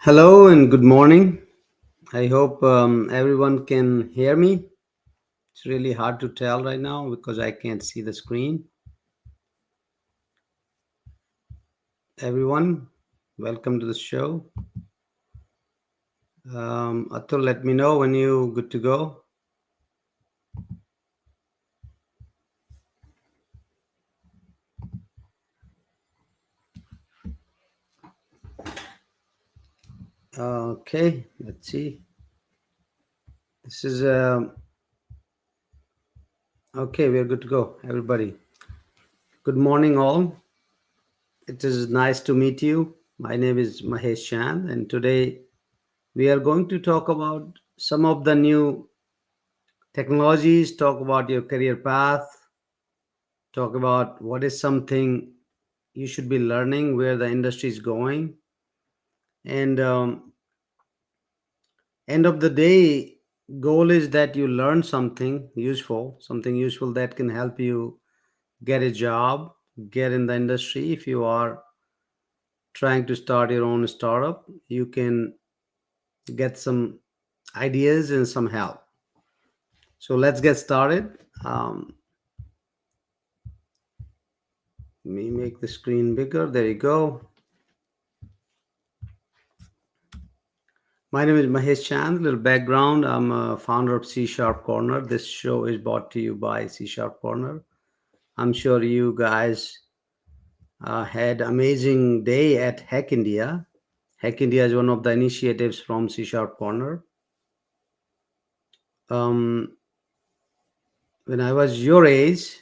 Hello and good morning. I hope everyone can hear me. It's really hard to tell right now because I can't see the screen. Everyone, welcome to the show. Atul, let me know when you're good to go. Okay, let's see. This is okay. We're good to go, everybody. Good morning, all. It is nice to meet you. My name is Mahesh Chand, and today we are going to talk about some of the new technologies, talk about your career path, talk about what is something you should be learning, where the industry is going, and end of the day, goal is that you learn something useful that can help you get a job, get in the industry. If you are trying to start your own startup, you can get some ideas and some help. So let's get started. Let me make the screen bigger. There you go. My name is Mahesh Chand. Little background. I'm a founder of CSharpCorner. This show is brought to you by CSharpCorner. I'm sure you guys had amazing day at Hack India. Hack India is one of the initiatives from CSharpCorner. When I was your age,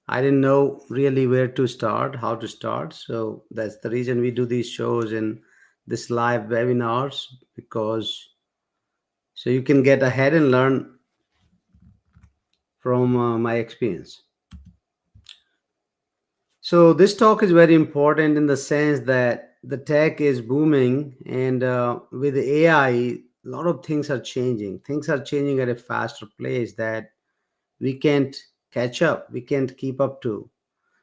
I didn't know really where to start, how to start. So that's the reason we do these shows and this live webinars, because so you can get ahead and learn from my experience. So this talk is very important in the sense that the tech is booming, and with AI, a lot of things are changing. Things are changing at a faster pace that we can't catch up, we can't keep up to.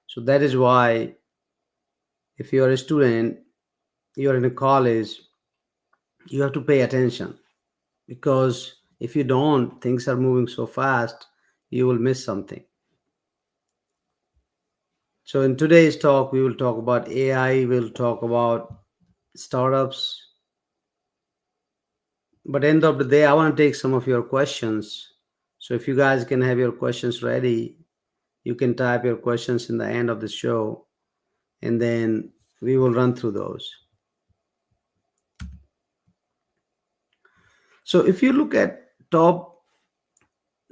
So that is why, if you are a student, you are in a college, you have to pay attention, because if you don't, things are moving so fast, you will miss something. So in today's talk, we will talk about AI, we'll talk about startups. But end of the day, I want to take some of your questions. So if you guys can have your questions ready, you can type your questions in the end of the show, and then we will run through those. So if you look at top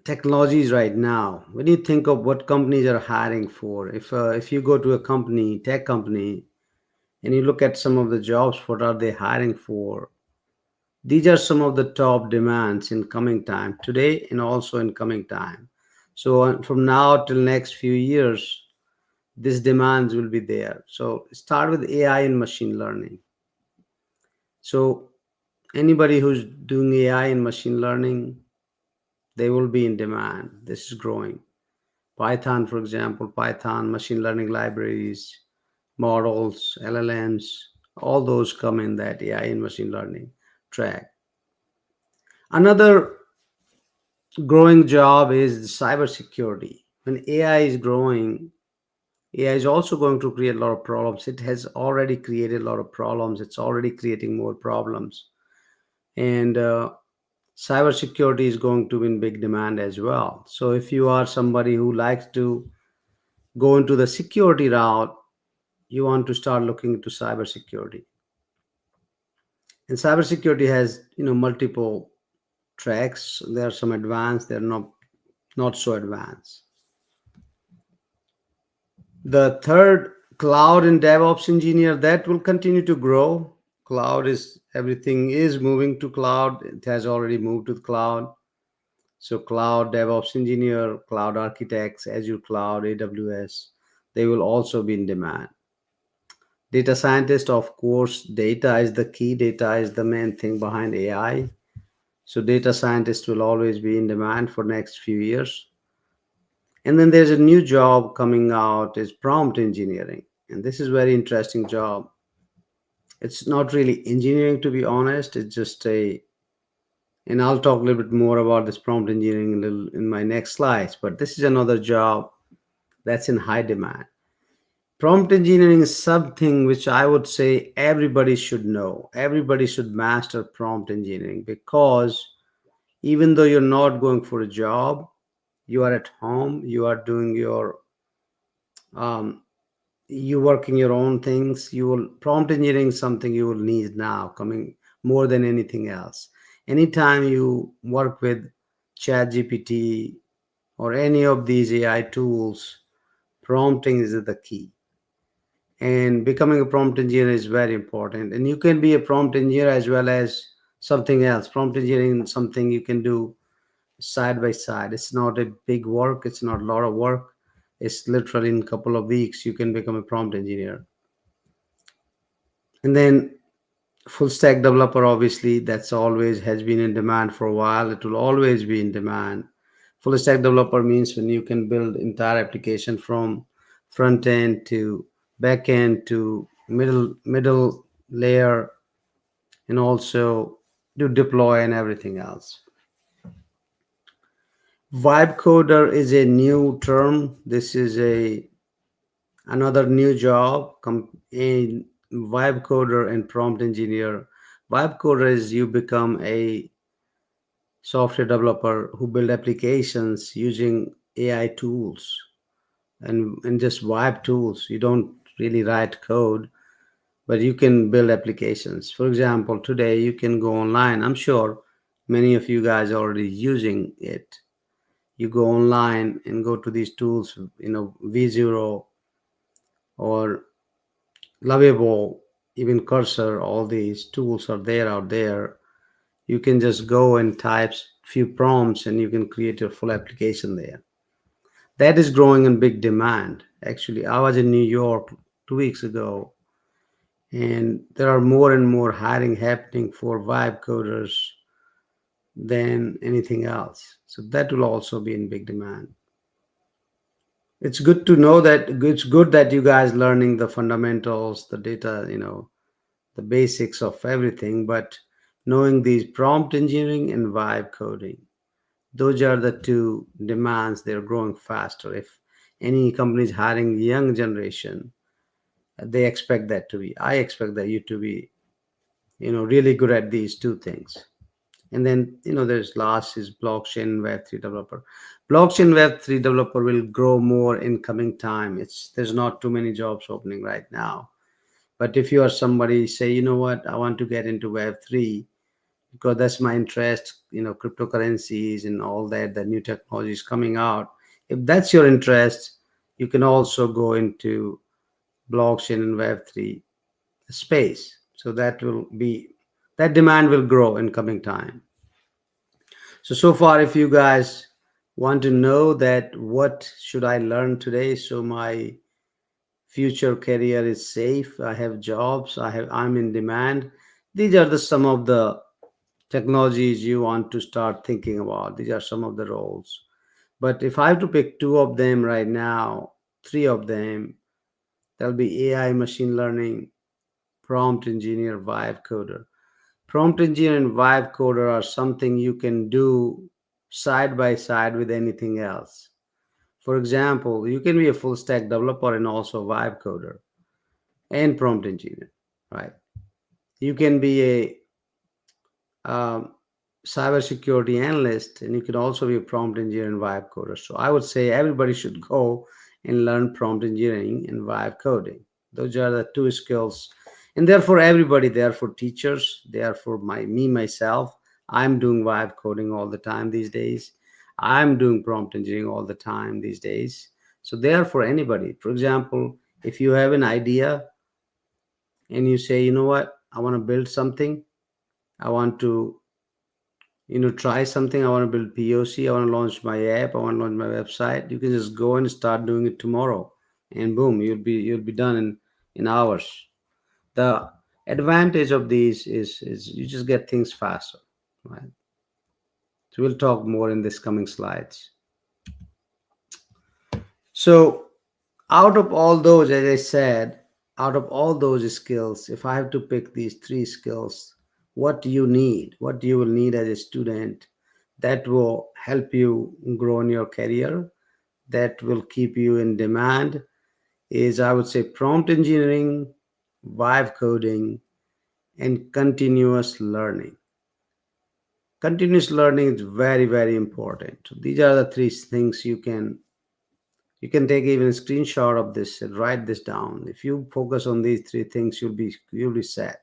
technologies right now, when you think of what companies are hiring for, if you go to a company, tech company, and you look at some of the jobs, what are they hiring for? These are some of the top demands in coming time today and also in coming time. So from now till next few years, these demands will be there. So start with AI and machine learning. So anybody who's doing AI and machine learning, they will be in demand. This is growing. Python, for example, Python, machine learning libraries, models, LLMs, all those come in that AI and machine learning track. Another growing job is cybersecurity. When AI is growing, AI is also going to create a lot of problems. It has already created a lot of problems. It's already creating more problems. And cybersecurity is going to be in big demand as well. So if you are somebody who likes to go into the security route, you want to start looking into cybersecurity. And cybersecurity has, multiple tracks. There are some advanced, they're not so advanced. The third, cloud and DevOps engineer, that will continue to grow. Cloud is, everything is moving to cloud. It has already moved to the cloud. So cloud DevOps engineer, cloud architects, Azure Cloud, AWS, they will also be in demand. Data scientist, of course, data is the key. Data is the main thing behind AI. So data scientists will always be in demand for next few years. And then there's a new job coming out, is prompt engineering. And this is very interesting job. It's not really engineering, to be honest. It's just a, and I'll talk a little bit more about this prompt engineering in my next slides. But this is another job that's in high demand. Prompt engineering is something which I would say everybody should know. Everybody should master prompt engineering, because even though you're not going for a job, you are at home, you are doing your um, you working your own things. You will prompt engineering is something you will need now, coming more than anything else. Anytime you work with chat gpt or any of these AI tools, prompting is the key. And becoming a prompt engineer is very important, and you can be a prompt engineer as well as something else. Prompt engineering is something you can do side by side. It's not a big work, it's not a lot of work. It's literally in a couple of weeks you can become a prompt engineer. And then full stack developer, obviously that's always has been in demand for a while. It will always be in demand. Full stack developer means when you can build entire application from front end to back end to middle layer, and also do deploy and everything else. Vibe coder is a new term. This is a another new job in vibe coder and prompt engineer. Vibe coder is you become a software developer who build applications using AI tools and just vibe tools. You don't really write code, but you can build applications. For example, today you can go online. I'm sure many of you guys are already using it. You go online and go to these tools, V0 or Lovable, even Cursor, all these tools are there out there. You can just go and type few prompts and you can create your full application there. That is growing in big demand. Actually, I was in New York 2 weeks ago, and there are more and more hiring happening for vibe coders than anything else. So that will also be in big demand. It's good to know that it's good that you guys learning the fundamentals, the data, the basics of everything, but knowing these prompt engineering and vibe coding, those are the two demands. They're growing faster. If any company is hiring young generation, they expect that to be. I expect that you to be, really good at these two things. And then, there's last is blockchain Web3 developer. Blockchain Web3 developer will grow more in coming time. There's not too many jobs opening right now. But if you are somebody say, you know what, I want to get into Web3 because that's my interest, cryptocurrencies and all that, the new technologies coming out. If that's your interest, you can also go into blockchain and Web3 space. So that demand will grow in coming time. So far, if you guys want to know that what should I learn today, so my future career is safe, I have jobs, I'm in demand. These are the some of the technologies you want to start thinking about. These are some of the roles. But if I have to pick two of them right now, three of them, there'll be AI, machine learning, prompt engineer, vibe coder. Prompt engineer and vibe coder are something you can do side by side with anything else. For example, you can be a full stack developer and also vibe coder and prompt engineer, right? You can be a um, cybersecurity analyst, and you can also be a prompt engineer and vibe coder. So I would say everybody should go and learn prompt engineering and vibe coding. Those are the two skills, and they're for everybody. They are for teachers. They are for myself. I'm doing vibe coding all the time these days. I'm doing prompt engineering all the time these days. So they are for anybody. For example, if you have an idea and you say, you know what, I want to build something. I want to try something. I want to build POC. I want to launch my app. I want to launch my website. You can just go and start doing it tomorrow, and boom, you'll be done in hours. The advantage of these is you just get things faster, right? So we'll talk more in this coming slides. So out of all those, as I said, out of all those skills, if I have to pick these three skills, what do you need, what you will need as a student that will help you grow in your career, that will keep you in demand, is I would say prompt engineering, vibe coding, and continuous learning. Continuous learning is very, very important. These are the three things you can take even a screenshot of this and write this down. If you focus on these three things, you'll be set.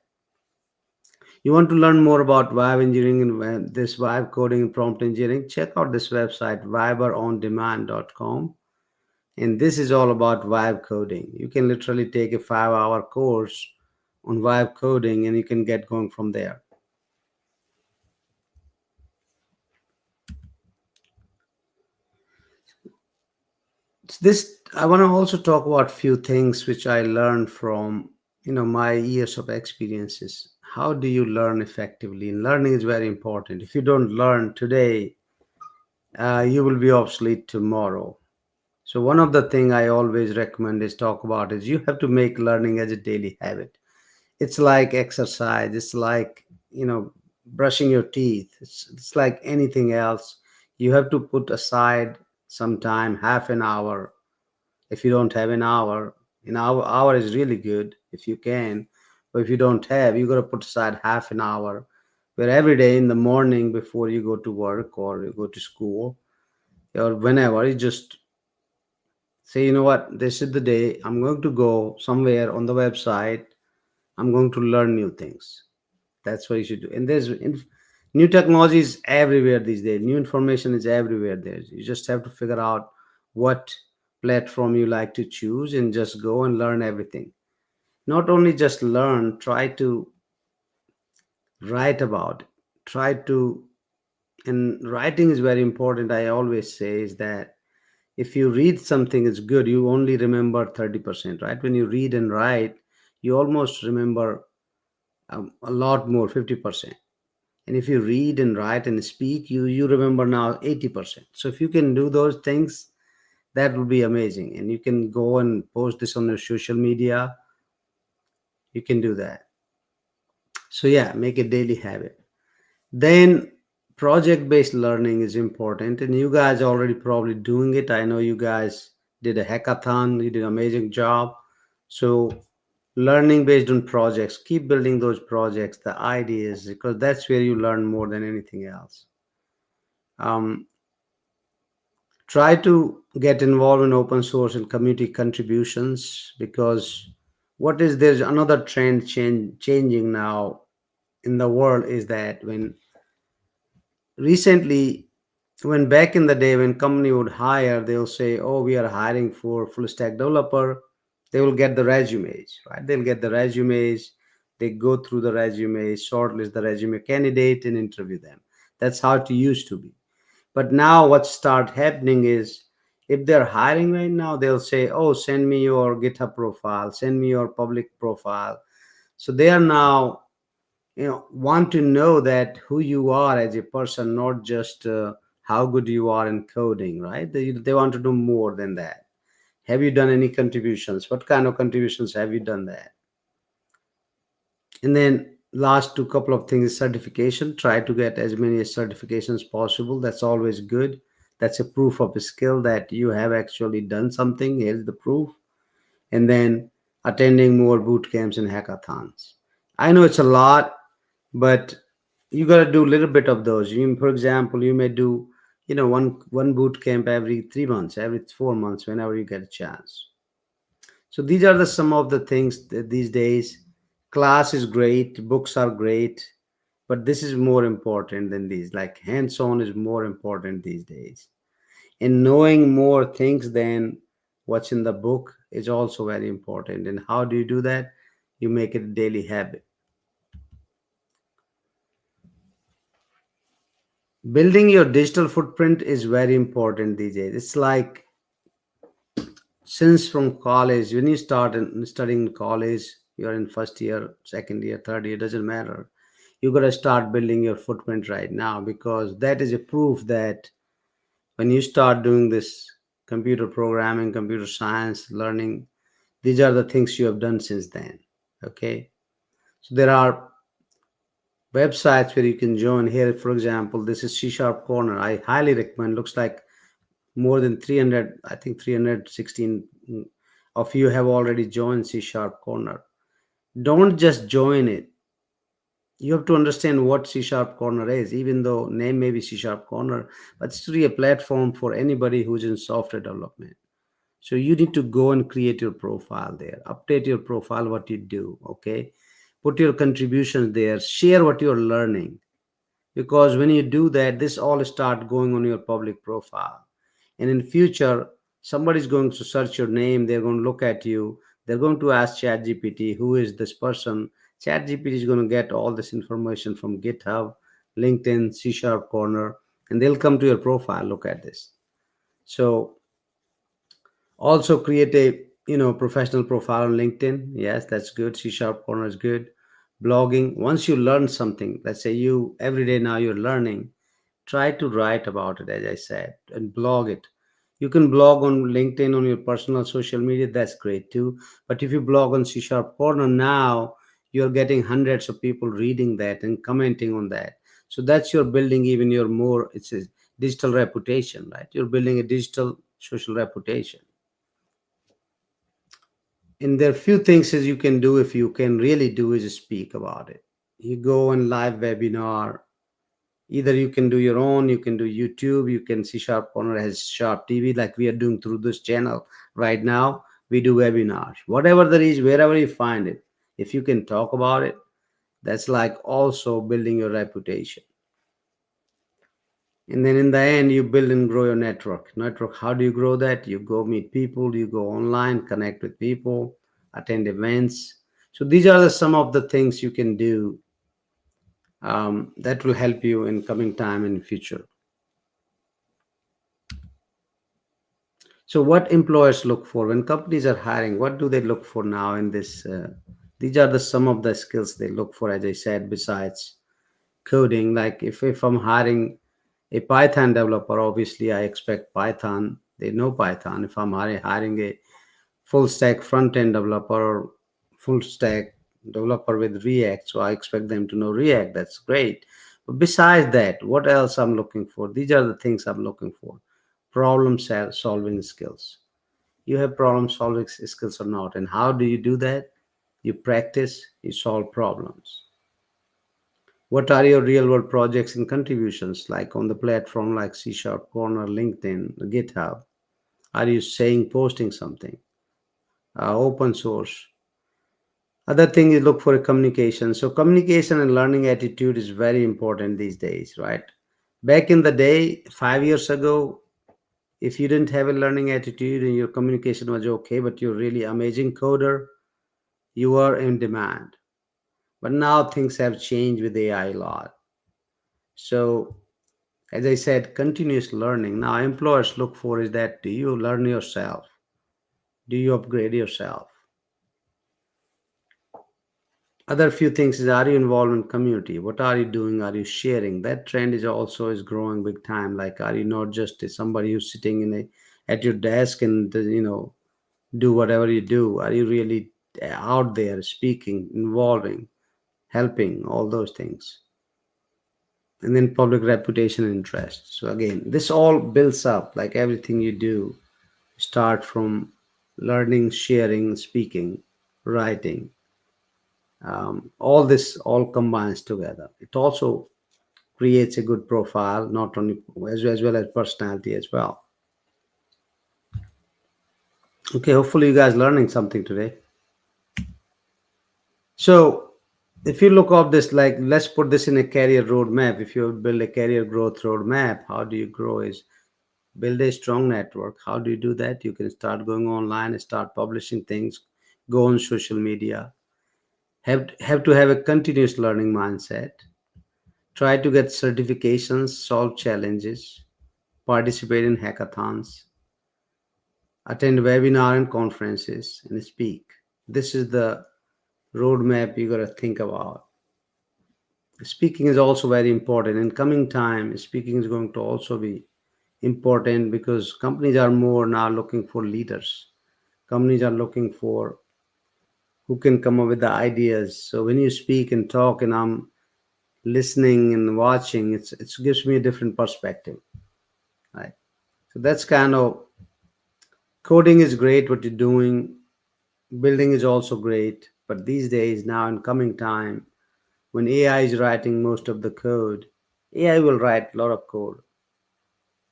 You want to learn more about vibe engineering and this vibe coding and prompt engineering, check out this website vibeondemand.com. And this is all about vibe coding. You can literally take a 5-hour course on vibe coding and you can get going from there. This I want to also talk about few things which I learned from my years of experiences. How do you learn effectively? And learning is very important. If you don't learn today, you will be obsolete tomorrow. So one of the thing I always recommend is talk about is you have to make learning as a daily habit. It's like exercise. It's like brushing your teeth. It's like anything else. You have to put aside some time, half an hour. If you don't have an hour is really good if you can. But if you don't have, you got to put aside half an hour where every day in the morning before you go to work or you go to school or whenever, you just say, you know what, this is the day I'm going to go somewhere on the website. I'm going to learn new things. That's what you should do. And new technology is everywhere these days. New information is everywhere. There, you just have to figure out what platform you like to choose and just go and learn everything. Not only just learn, try to write about it. Try to, and writing is very important. I always say is that if you read something is good, you only remember 30%, right? When you read and write, you almost remember a lot more, 50%. And if you read and write and speak, you remember now 80%. So if you can do those things, that will be amazing. And you can go and post this on your social media. You can do that. So yeah, make a daily habit. Then project based learning is important, and you guys are already probably doing it. I know you guys did a hackathon, you did an amazing job. So learning based on projects, keep building those projects, the ideas, because that's where you learn more than anything else. um, Try to get involved in open source and community contributions, because what is there's another trend changing now in the world is that recently when back in the day when company would hire, they'll say, oh, we are hiring for full stack developer. They will get the resumes, right? They'll get the resumes. They go through the resumes, shortlist the resume candidate and interview them. That's how it used to be. But now what start happening is if they're hiring right now, they'll say, oh, send me your GitHub profile, send me your public profile. So they are now want to know that who you are as a person, not just how good you are in coding, right? They want to do more than that. Have you done any contributions? What kind of contributions have you done that? And then last two couple of things is certification. Try to get as many certifications possible. That's always good. That's a proof of a skill that you have actually done something. Here's the proof. And then attending more boot camps and hackathons. I know it's a lot, but you got to do a little bit of those. For example, you may do one boot camp every 3 months, every 4 months, whenever you get a chance. So these are the some of the things that these days. Class is great, books are great, but this is more important than these. Like hands-on is more important these days. And knowing more things than what's in the book is also very important. And how do you do that? You make it a daily habit. Building your digital footprint is very important these days. It's like since from college, when you start studying in college, you're in first year, second year, third year, doesn't matter. You got to start building your footprint right now, because that is a proof that when you start doing this computer programming, computer science learning, These are the things you have done since then. Okay. So there are websites where you can join. Here, for example, this is C Sharp Corner. I highly recommend. Looks like more than 300, I think 316 of you have already joined C Sharp Corner. Don't just join it. You have to understand what C Sharp Corner is, even though name may be C Sharp Corner, but it's really a platform for anybody who's in software development. So you need to go and create your profile there, update your profile, what you do, okay? Put your contributions there, share what you're learning. Because when you do that, this all start going on your public profile. And in future, somebody's going to search your name, they're going to look at you, they're going to ask ChatGPT, who is this person? ChatGPT is going to get all this information from GitHub, LinkedIn, C Sharp Corner, and they'll come to your profile, look at this. So also create a professional profile on LinkedIn. Yes, that's good. C Sharp Corner is good. Blogging. Once you learn something, let's say you every day now you're learning, try to write about it, as I said, and blog it. You can blog on LinkedIn on your personal social media. That's great too. But if you blog on C Sharp Corner now, you're getting hundreds of people reading that and commenting on that. So that's you're building even your more. It's a digital reputation, right? You're building a digital social reputation. And there are few things as you can do, if you can really do, is speak about it. You go on live webinar. Either you can do your own, you can do YouTube, you can see Sharp Corner has Sharp TV, like we are doing through this channel right now. We do webinars, whatever there is, wherever you find it. If you can talk about it, that's like also building your reputation. And then in the end, you build and grow your network. How do you grow that? You go meet people, you go online, connect with people, attend events. So these are some of the things you can do, that will help you in coming time in the future. So what employers look for when companies are hiring? What do they look for now in this? These are the some of the skills they look for, as I said, besides coding. Like if I'm hiring a Python developer, obviously I expect Python. They know Python. If I'm hiring a full stack front end developer or full stack developer with React, so I expect them to know React. That's great. But besides that, what else I'm looking for? These are the things I'm looking for. Problem solving skills. You have problem solving skills or not, and how do you do that? You practice, you solve problems. What are your real world projects and contributions, like on the platform like C Sharp Corner, LinkedIn, GitHub? Are you saying, posting something, open source? Other thing is look for a communication. So communication and learning attitude is very important these days, right? Back in the day, 5 years ago, if you didn't have a learning attitude and your communication was okay, but you're really amazing coder, you are in demand. But now things have changed with AI a lot. So as I said, continuous learning. Now employers look for is that, do you learn yourself? Do you upgrade yourself? Other few things is, are you involved in community? What are you doing? Are you sharing? That trend is also is growing big time. Like, are you not just somebody who's sitting in a at your desk and do whatever you do? Are you really out there speaking, involving, helping, all those things? And then public reputation and interest. So again, this all builds up, like everything you do, start from learning, sharing, speaking, writing. All this all combines together. It also creates a good profile, not only as well as personality as well. Okay, hopefully you guys learning something today. So if you look up this, like let's put this in a career roadmap. If you build a career growth roadmap, how do you grow is build a strong network. How do you do that? You can start going online and start publishing things, go on social media. Have to have a continuous learning mindset. Try to get certifications, solve challenges, participate in hackathons, attend webinar and conferences, and speak. This is the roadmap you got to think about. Speaking is also very important. In coming time, speaking is going to also be important because companies are more now looking for leaders. Companies are looking for who can come up with the ideas. So when you speak and talk, and I'm listening and watching, it gives me a different perspective, right? So that's kind of, coding is great what you're doing, building is also great, but these days now in coming time, when AI is writing most of the code, AI will write a lot of code.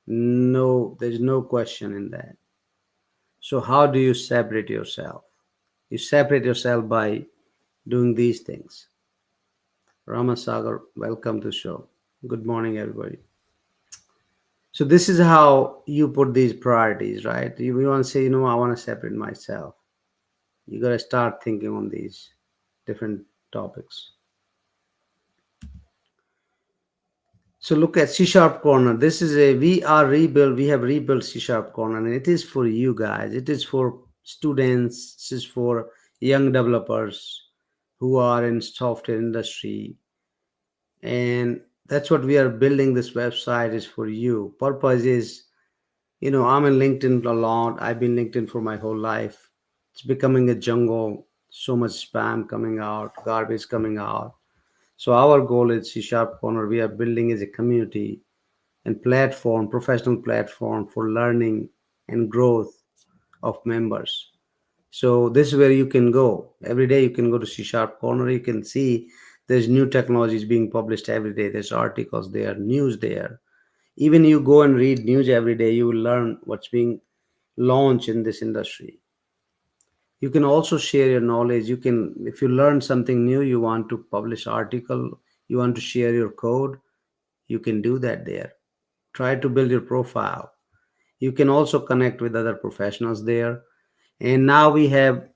No, there's no question in that. So how do you separate yourself? You separate yourself by doing these things. Ramasagar, welcome to the show. Good morning, everybody. So this is how you put these priorities, right? You want to say, I want to separate myself. You got to start thinking on these different topics. So look at C Sharp Corner. This is we have rebuilt C Sharp Corner, and it is for you guys. It is for students, this is for young developers who are in software industry. And that's what we are building. This website is for you. Purpose is, I'm in LinkedIn a lot. I've been LinkedIn for my whole life. It's becoming a jungle. So much spam coming out, garbage coming out. So our goal is C Sharp Corner. We are building as a community and platform, professional platform for learning and growth of members. So this is where you can go. Every day you can go to C Sharp Corner. You can see there's new technologies being published every day. There's articles there, news there. Even you go and read news every day, you will learn what's being launched in this industry. You can also share your knowledge. You can, if you learn something new, you want to publish article, you want to share your code, you can do that there. Try to build your profile. You can also connect with other professionals there. And now we have,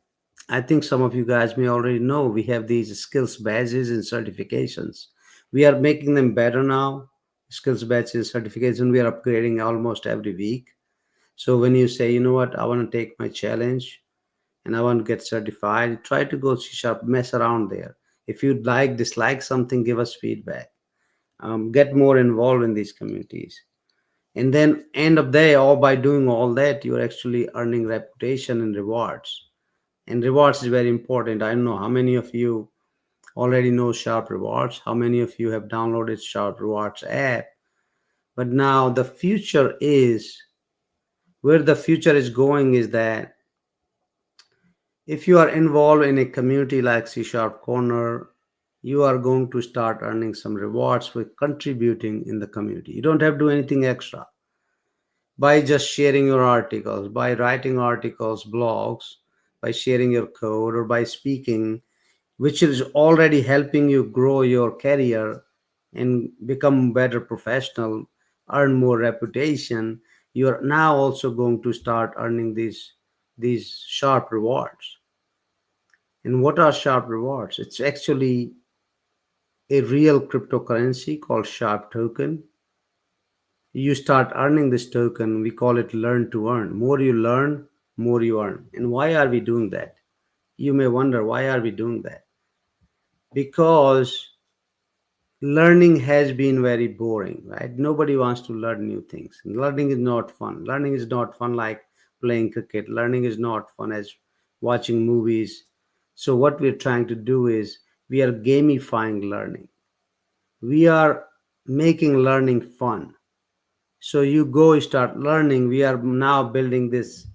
I think some of you guys may already know, we have these skills badges and certifications. We are making them better now. Skills badges, certification, we are upgrading almost every week. So when you say, what, I want to take my challenge and I want to get certified, try to go C sharp, mess around there. If you dislike something, give us feedback. Get more involved in these communities. And then end of the day, all by doing all that, you're actually earning reputation and rewards. And rewards is very important. I don't know how many of you already know Sharp Rewards, how many of you have downloaded Sharp Rewards app. But now the future is, where the future is going is that if you are involved in a community like C Sharp Corner, you are going to start earning some rewards for contributing in the community. You don't have to do anything extra. By just sharing your articles, by writing articles, blogs, by sharing your code, or by speaking, which is already helping you grow your career and become better professional, earn more reputation, you're now also going to start earning these sharp rewards. And what are sharp rewards? It's actually a real cryptocurrency called sharp token. You start earning this token, we call it learn to earn. More you learn, more you earn. And why are we doing that? You may wonder, why are we doing that? Because learning has been very boring, right? Nobody wants to learn new things. Learning is not fun. Learning is not fun like playing cricket. Learning is not fun as watching movies. So what we're trying to do is we are gamifying learning. We are making learning fun. So you go start learning. We are now building this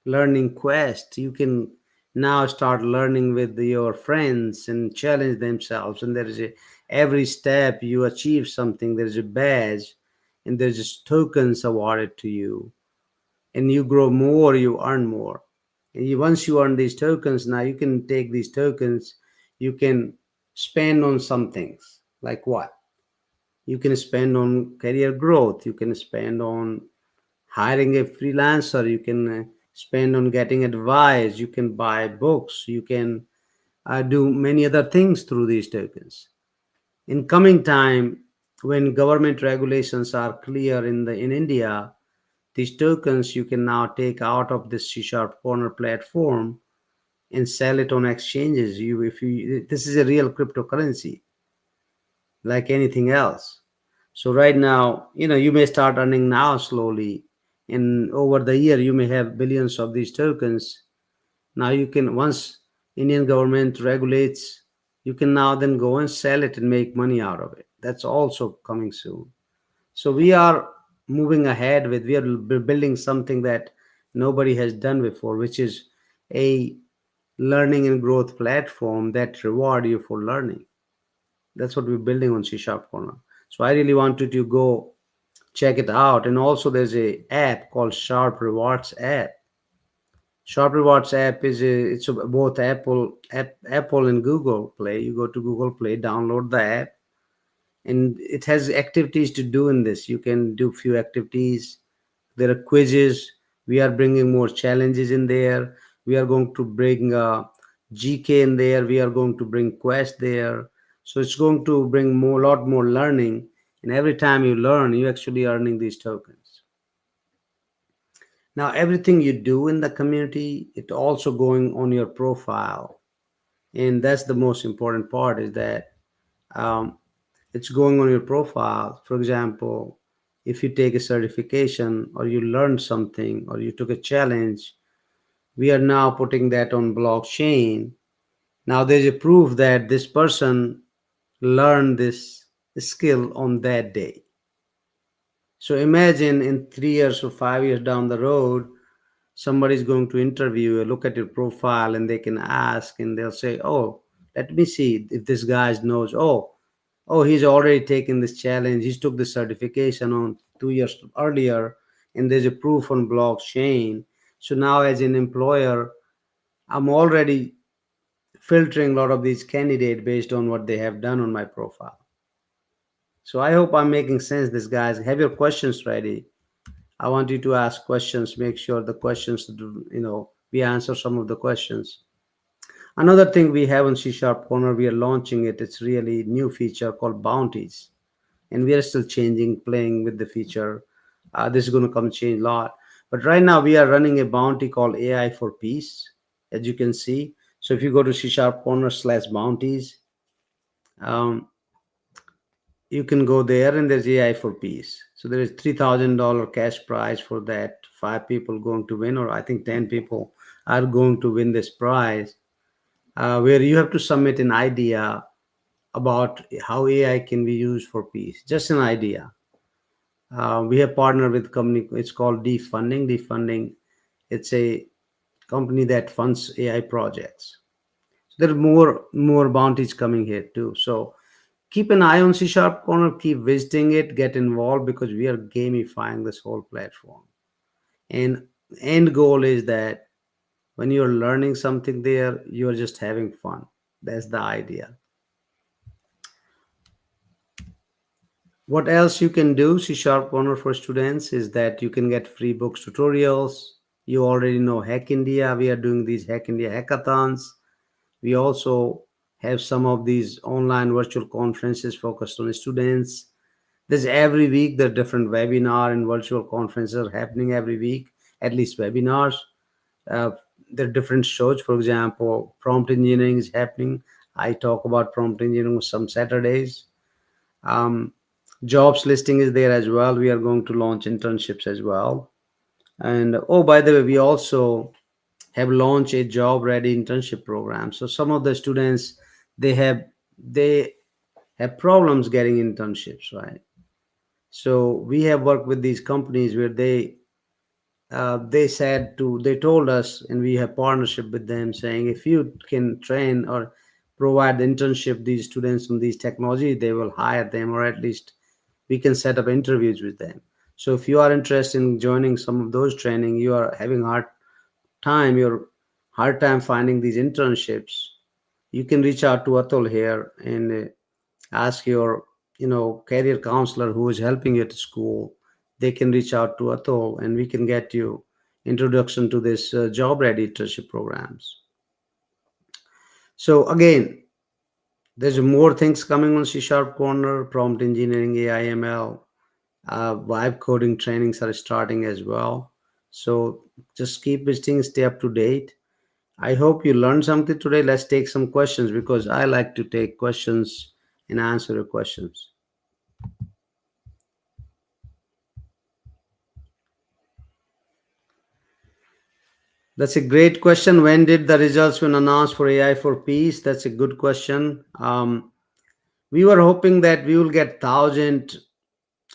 learning quest. You can now start learning with your friends and challenge themselves. And there is every step you achieve something, there is a badge and there's just tokens awarded to you. And you grow more, you earn more. And once you earn these tokens, now you can take these tokens, you can spend on some things. Like what? You can spend on career growth, you can spend on hiring a freelancer, you can spend on getting advice, you can buy books, you can do many other things through these tokens. In coming time, when government regulations are clear in India, these tokens you can now take out of this C Sharp Corner platform and sell it on exchanges. This is a real cryptocurrency like anything else. So right now, you may start earning now slowly, and over the year you may have billions of these tokens. Now you can, once Indian government regulates, you can now then go and sell it and make money out of it. That's also coming soon. So we are moving ahead with, we are building something that nobody has done before, which is a learning and growth platform that reward you for learning. That's what we're building on C Sharp Corner. So I really wanted to go check it out. And also there's a app called Sharp Rewards app. Sharp Rewards app is it's both Apple and Google Play. You go to Google Play, download the app, and it has activities to do in this. You can do few activities. There are quizzes. We are bringing more challenges in there. We are going to bring GK in there. We are going to bring quest there. So it's going to bring more, lot more learning. And every time you learn, you actually earning these tokens. Now everything you do in the community, it also going on your profile, and that's the most important part, is that um, it's going on your profile. For example, if you take a certification or you learned something or you took a challenge, we are now putting that on blockchain. Now there's a proof that this person learned this skill on that day. So imagine in 3 years or 5 years down the road, somebody's going to interview you, look at your profile, and they can ask, and they'll say, "Oh, let me see if this guy knows. Oh, he's already taken this challenge. He's took the certification on 2 years earlier, and there's a proof on blockchain." So now, as an employer, I'm already filtering a lot of these candidates based on what they have done on my profile. So I hope I'm making sense. This guys, have your questions ready. I want you to ask questions. Make sure the questions, we answer some of the questions. Another thing we have on C Sharp Corner, we are launching it. It's really new feature called Bounties, and we are still changing, playing with the feature. This is going to come change a lot. But right now we are running a bounty called AI for Peace, as you can see. So if you go to C Sharp Corner slash bounties, um, you can go there, and there's AI for Peace. So there is $3,000 cash prize for that. 5 people going to win, or I think 10 people are going to win this prize, where you have to submit an idea about how AI can be used for peace. Just an idea. We have partnered with a company. It's called Defunding. Defunding. It's a company that funds AI projects. There are more bounties coming here too. So keep an eye on C Sharp Corner. Keep visiting it. Get involved, because we are gamifying this whole platform. And end goal is that when you're learning something there, you're just having fun. That's the idea. What else you can do, C Sharp Corner for students, is that you can get free books, tutorials. You already know Hack India. We are doing these Hack India hackathons. We also have some of these online virtual conferences focused on students. There's every week there are different webinar and virtual conferences are happening every week, at least webinars. Uh, there are different shows. For example, prompt engineering is happening. I talk about prompt engineering some Saturdays. Um, Jobs listing is there as well. We are going to launch internships as well. And oh, by the way, we also have launched a job ready internship program. So some of the students, they have problems getting internships, right? So we have worked with these companies where they told us, and we have partnership with them, saying if you can train or provide the internship these students on these technology, they will hire them, or at least we can set up interviews with them. So if you are interested in joining some of those training, you are having you're hard time finding these internships, you can reach out to Atul here and ask your career counselor who is helping you at school. They can reach out to Atul, and we can get you introduction to this job ready internship programs. So again, there's more things coming on C Sharp Corner. Prompt engineering, AI, ML, vibe coding trainings are starting as well. So just keep visiting, stay up to date. I hope you learned something today. Let's take some questions, because I like to take questions and answer your questions. That's a great question. When did the results been announced for AI for peace? That's a good question. We were hoping that we will get 1,000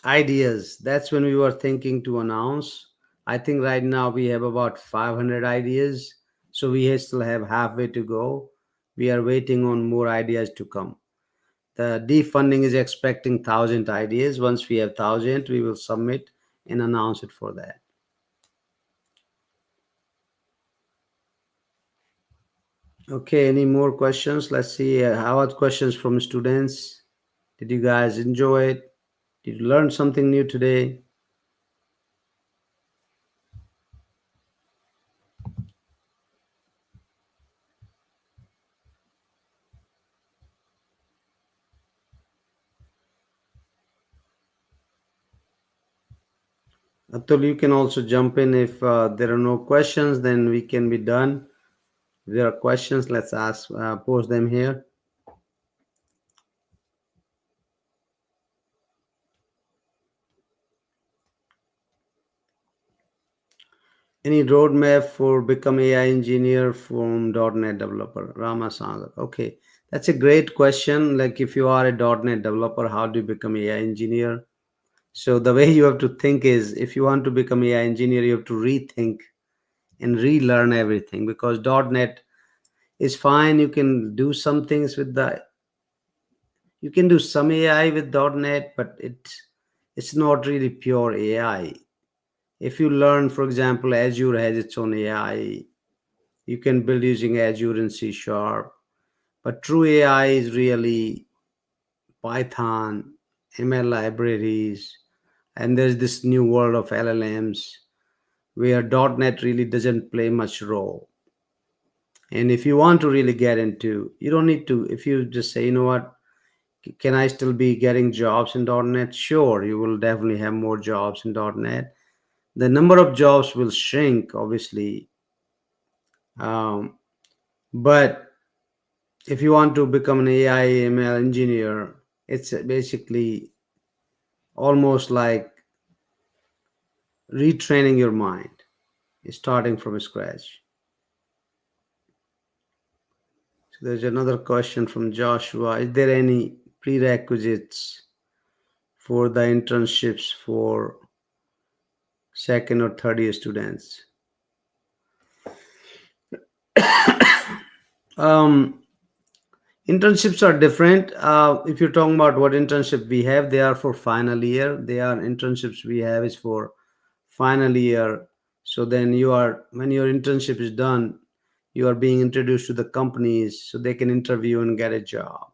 ideas. That's when we were thinking to announce. I think right now we have about 500 ideas, so we still have halfway to go. We are waiting on more ideas to come. The defunding is expecting 1,000 ideas. Once we have 1,000, we will submit and announce it for that. Okay, any more questions? Let's see. How are questions from students? Did you guys enjoy it? Did you learn something new today? Atul, you can also jump in if there are no questions, then we can be done. If there are questions, let's ask, post them here. Any roadmap for become AI engineer from .NET developer? Rama Sagar. Okay, that's a great question. Like if you are a .NET developer, how do you become AI engineer? So the way you have to think is, if you want to become AI engineer, you have to rethink and relearn everything, because .NET is fine. You can do some things with the, you can do some AI with .NET, but it's not really pure AI. If you learn, for example, Azure has its own AI, you can build using Azure and C Sharp. But true AI is really Python, ML libraries, and there's this new world of LLMs where .NET really doesn't play much role. And if you want to really get into, you don't need to, if you just say, you know what, can I still be getting jobs in .NET? Sure, you will definitely have more jobs in .NET. The number of jobs will shrink, obviously. Um, but if you want to become an AI ML engineer, it's basically almost like retraining your mind, starting from scratch. So there's another question from Joshua. Is there any prerequisites for the internships for second or third year students? Um, Internships are different. If you're talking about what internship we have, they are for final year. They are internships we have is for final year. So then you are, when your internship is done, you are being introduced to the companies so they can interview and get a job,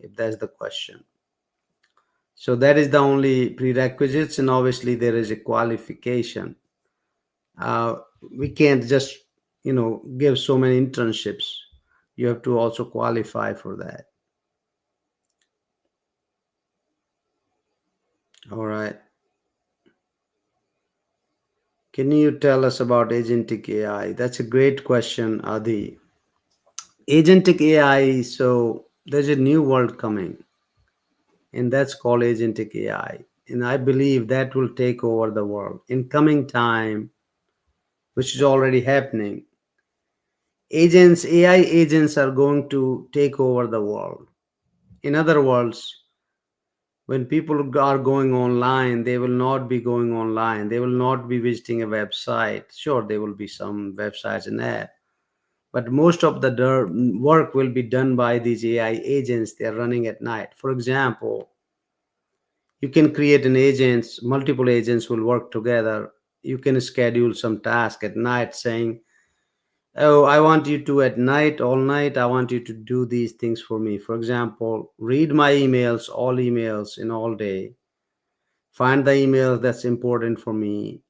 if that's the question. So that is the only prerequisites, and obviously there is a qualification. Uh, we can't just, give so many internships. You have to also qualify for that. All right. Can you tell us about agentic AI? That's a great question, Adi. Agentic AI, so there's a new world coming, and that's called agentic AI. And I believe that will take over the world in coming time, which is already happening. Agents, AI agents are going to take over the world. In other words, when people are going online, they will not be going online. They will not be visiting a website. Sure, there will be some websites and apps, but most of the work will be done by these AI agents. They're running at night. For example, you can create an agents, multiple agents will work together. You can schedule some task at night saying, oh, I want you to at night, all night, I want you to do these things for me. For example, read my emails, all emails in all day, find the emails that's important for me,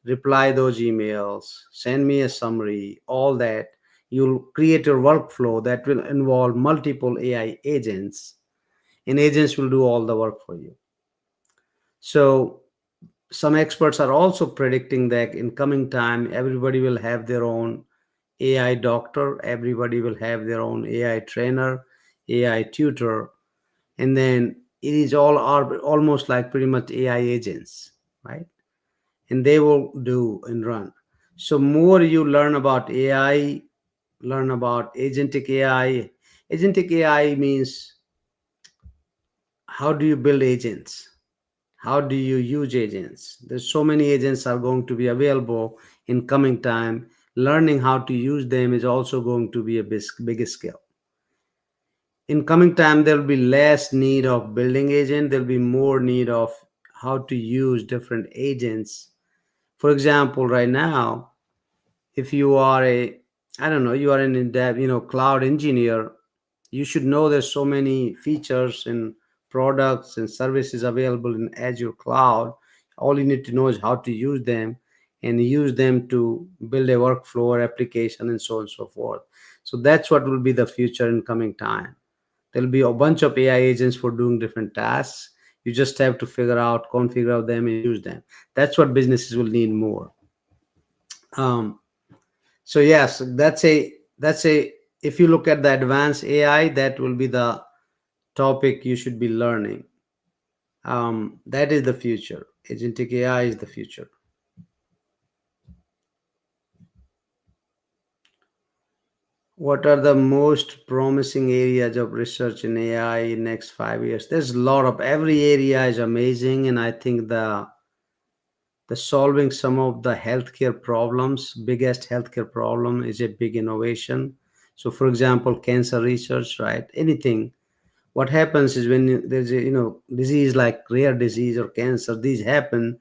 reply those emails, send me a summary, all that. You'll create your workflow that will involve multiple AI agents, and agents will do all the work for you. So some experts are also predicting that in coming time, everybody will have their own AI doctor, everybody will have their own AI trainer, AI tutor, and then it is all are almost like pretty much AI agents, right? And they will do and run. So more you learn about AI, learn about agentic AI. Agentic AI means how do you build agents? How do you use agents? There's so many agents are going to be available in coming time. Learning how to use them is also going to be a big skill. In coming time, there will be less need of building agent. There will be more need of how to use different agents. For example, right now, if you are a, I don't know, you are an cloud engineer, you should know there's so many features and products and services available in Azure cloud. All you need to know is how to use them and use them to build a workflow or application and so on and so forth. So that's what will be the future in coming time. There'll be a bunch of AI agents for doing different tasks. You just have to figure out, configure them, and use them. That's what businesses will need more. Um, so yes, that's a if you look at the advanced AI, that will be the topic you should be learning. That is the future. Agentic AI is the future. What are the most promising areas of research in AI in next 5 years? There's a lot of every area is amazing, and I think the solving some of the healthcare problems, biggest healthcare problem is a big innovation. So, for example, cancer research, right? Anything. What happens is when there's a disease like rare disease or cancer, these happen.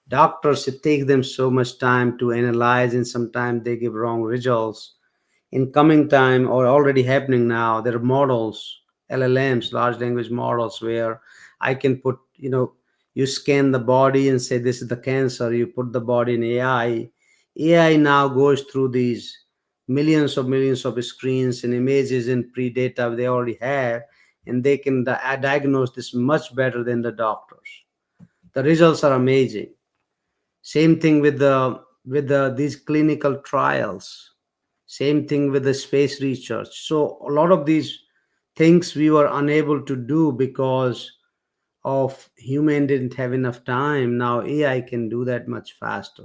Doctors, it takes them so much time to analyze, and sometimes they give wrong results. In coming time, or already happening now, there are models, LLMs, large language models, where I can put, you scan the body and say this is the cancer, you put the body in AI now goes through these millions of screens and images and pre-data they already have, and they can diagnose this much better than the doctors. The results are amazing. Same thing with the these clinical trials. Same thing with the space research. So a lot of these things we were unable to do because of human didn't have enough time. Now AI can do that much faster.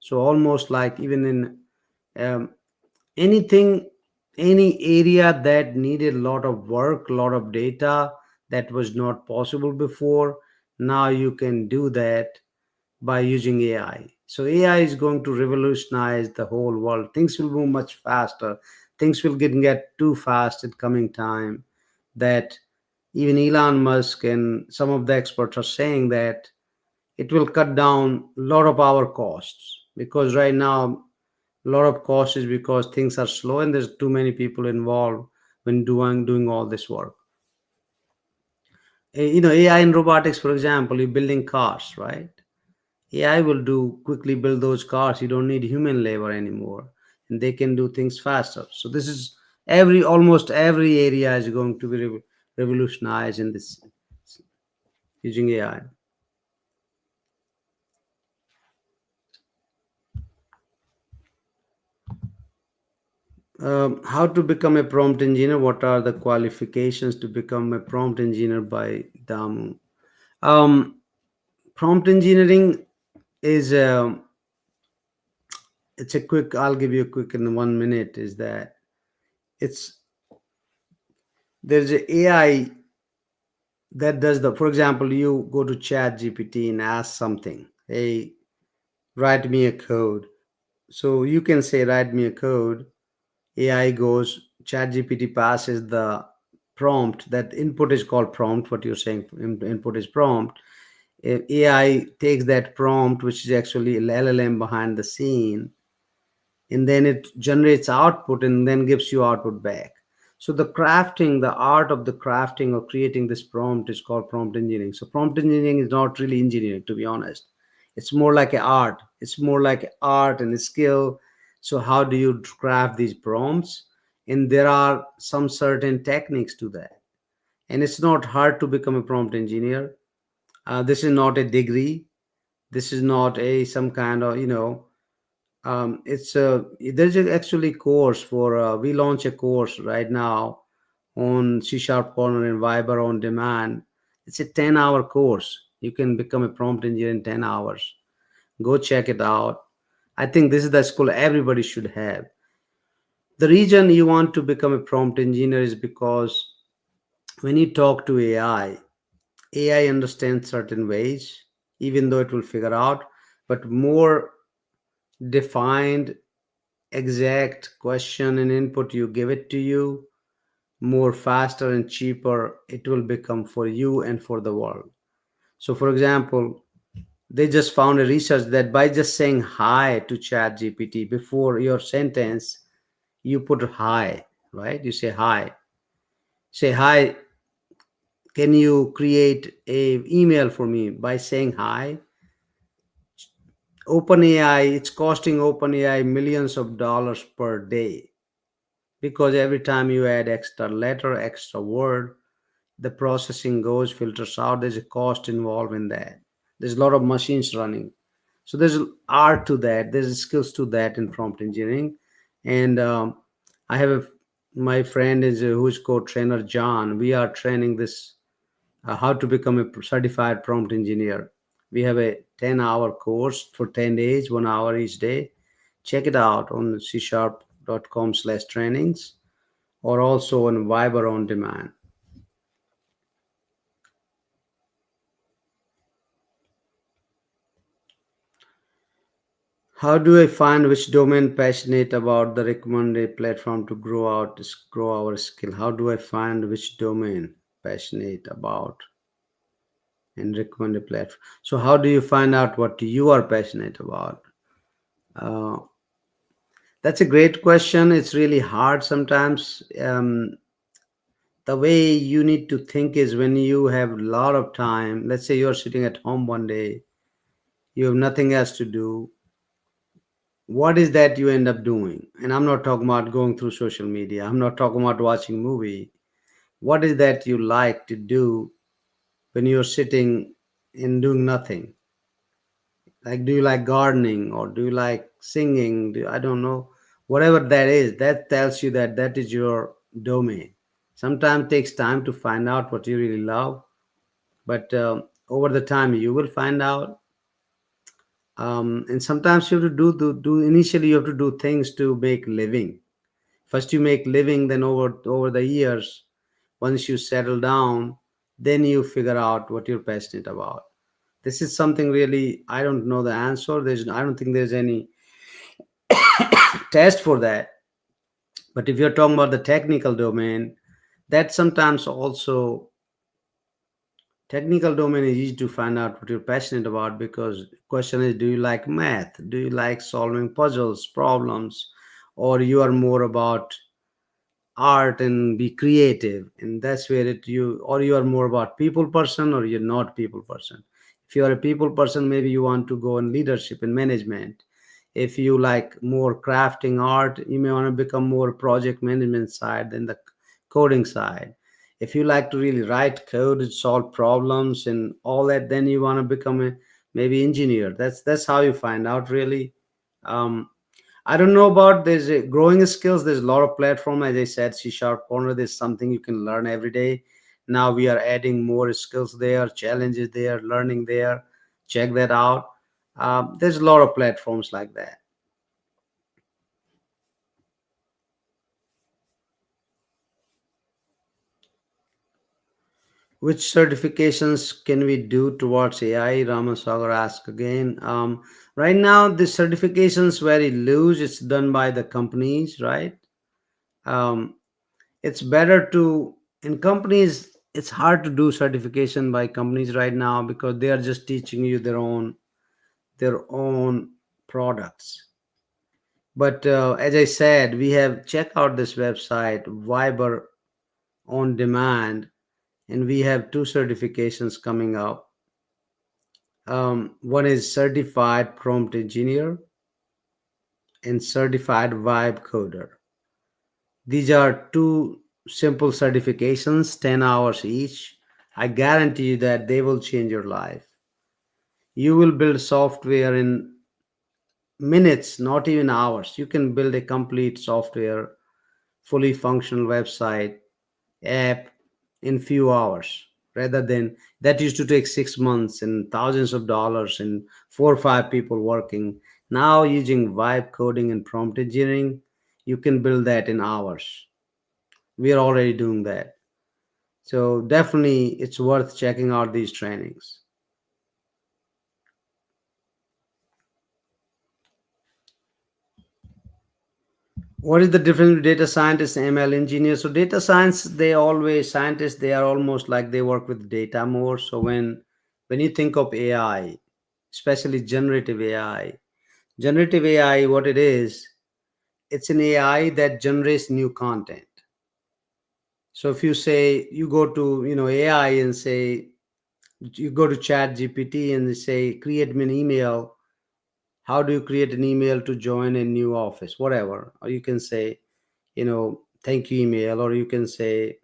So almost like even in um, anything, any area that needed a lot of work, a lot of data that was not possible before, now you can do that by using AI. So AI is going to revolutionize the whole world. Things will move much faster. Things will get too fast in coming time that even Elon Musk and some of the experts are saying that it will cut down a lot of our costs, because right now a lot of cost is because things are slow and there's too many people involved when doing all this work. AI and robotics, for example, you're building cars, right? AI will do quickly build those cars. You don't need human labor anymore, and they can do things faster. So this is almost every area is going to be revolutionized in this using AI. How to become a prompt engineer? What are the qualifications to become a prompt engineer by Damu? Um, Prompt engineering is it's a quick. I'll give you a quick in 1 minute. Is that it's there's a AI that does the, for example, you go to chat gpt and ask something, hey, write me a code. So you can say write me a code. AI goes, chat gpt passes the prompt. That input is called prompt. What you're saying, input is prompt. AI takes that prompt, which is actually LLM behind the scene, and then it generates output and then gives you output back. So the art of the crafting or creating this prompt is called prompt engineering. So prompt engineering is not really engineering, to be honest. It's more like an art. It's more like art and a skill. So how do you craft these prompts? And there are some certain techniques to that. And it's not hard to become a prompt engineer. This is not a degree. This is not a some kind of it's there's actually course for we launch a course right now on CSharpCorner and Viber on demand. It's a 10-hour course. You can become a prompt engineer in 10 hours. Go check it out. I think this is the skill everybody should have. The reason you want to become a prompt engineer is because when you talk to AI understands certain ways, even though it will figure out, but more defined, exact question and input you give it to you, more faster and cheaper it will become for you and for the world. So, for example, they just found a research that by just saying hi to chat gpt before your sentence, you put hi, right? You say hi, can you create a email for me? By saying hi, OpenAI, it's costing OpenAI millions of dollars per day, because every time you add extra letter, extra word, the processing goes, filters out. There's a cost involved in that. There's a lot of machines running. So there's art to that. There's skills to that in prompt engineering. And I have my friend is who's co-trainer John. We are training this how to become a certified prompt engineer. We have a 10-hour course for 10 days, 1 hour each day. Check it out on csharp.com/trainings, or also on Viber on demand. How do I find which domain passionate about the recommend a platform to grow our skill? How do I find which domain passionate about and recommend a platform? So how do you find out what you are passionate about? Uh, that's a great question. It's really hard sometimes. The way you need to think is when you have a lot of time. Let's say you're sitting at home one day, you have nothing else to do. What is that you end up doing? And I'm not talking about going through social media, I'm not talking about watching movie. What is that you like to do when you're sitting and doing nothing? Like, do you like gardening, or do you like singing? I don't know. Whatever that is, that tells you that that is your domain. Sometimes it takes time to find out what you really love, but over the time you will find out. And sometimes you have to do initially you have to do things to make living. First you make living, then over the years, once you settle down, then you figure out what you're passionate about. This is something really, I don't know the answer. I don't think there's any test for that. But if you're talking about the technical domain, that sometimes also, technical domain is easy to find out what you're passionate about, because question is, do you like math, do you like solving puzzles problems, or you are more about art and be creative, and that's where it you, or you are more about people person, or you're not people person. If you are a people person, maybe you want to go in leadership and management. If you like more crafting art, you may want to become more project management side than the coding side. If you like to really write code and solve problems and all that, then you want to become a maybe engineer. That's how you find out really. um, I don't know about, there's a growing skills. There's a lot of platform. As I said, CSharpCorner, there's something you can learn every day. Now we are adding more skills there, challenges there, learning there. Check that out. There's a lot of platforms like that. Which certifications can we do towards AI? Ramasagar asked again. Right now, the certifications very loose. It's done by the companies, right? Um, it's better to, in companies, it's hard to do certification by companies right now, because they are just teaching you their own products. But as I said, we have, check out this website Viber on demand, and we have two certifications coming up. One is certified prompt engineer and certified vibe coder. These are two simple certifications, 10 hours each. I guarantee you that they will change your life. You will build software in minutes, not even hours. You can build a complete software, fully functional website, app in few hours, rather than that used to take 6 months and thousands of dollars and 4 or 5 people working. Now, using vibe coding and prompt engineering, you can build that in hours. We are already doing that. So, definitely, it's worth checking out these trainings. What is the difference between data scientists and ML engineers? So, data science, scientists, they are almost like they work with data more. So, when you think of AI, especially generative AI, what it is, it's an AI that generates new content. So if you say you go to AI and say you go to Chat GPT and say create me an email. How do you create an email to join a new office? Whatever, or you can say thank you email, or you can say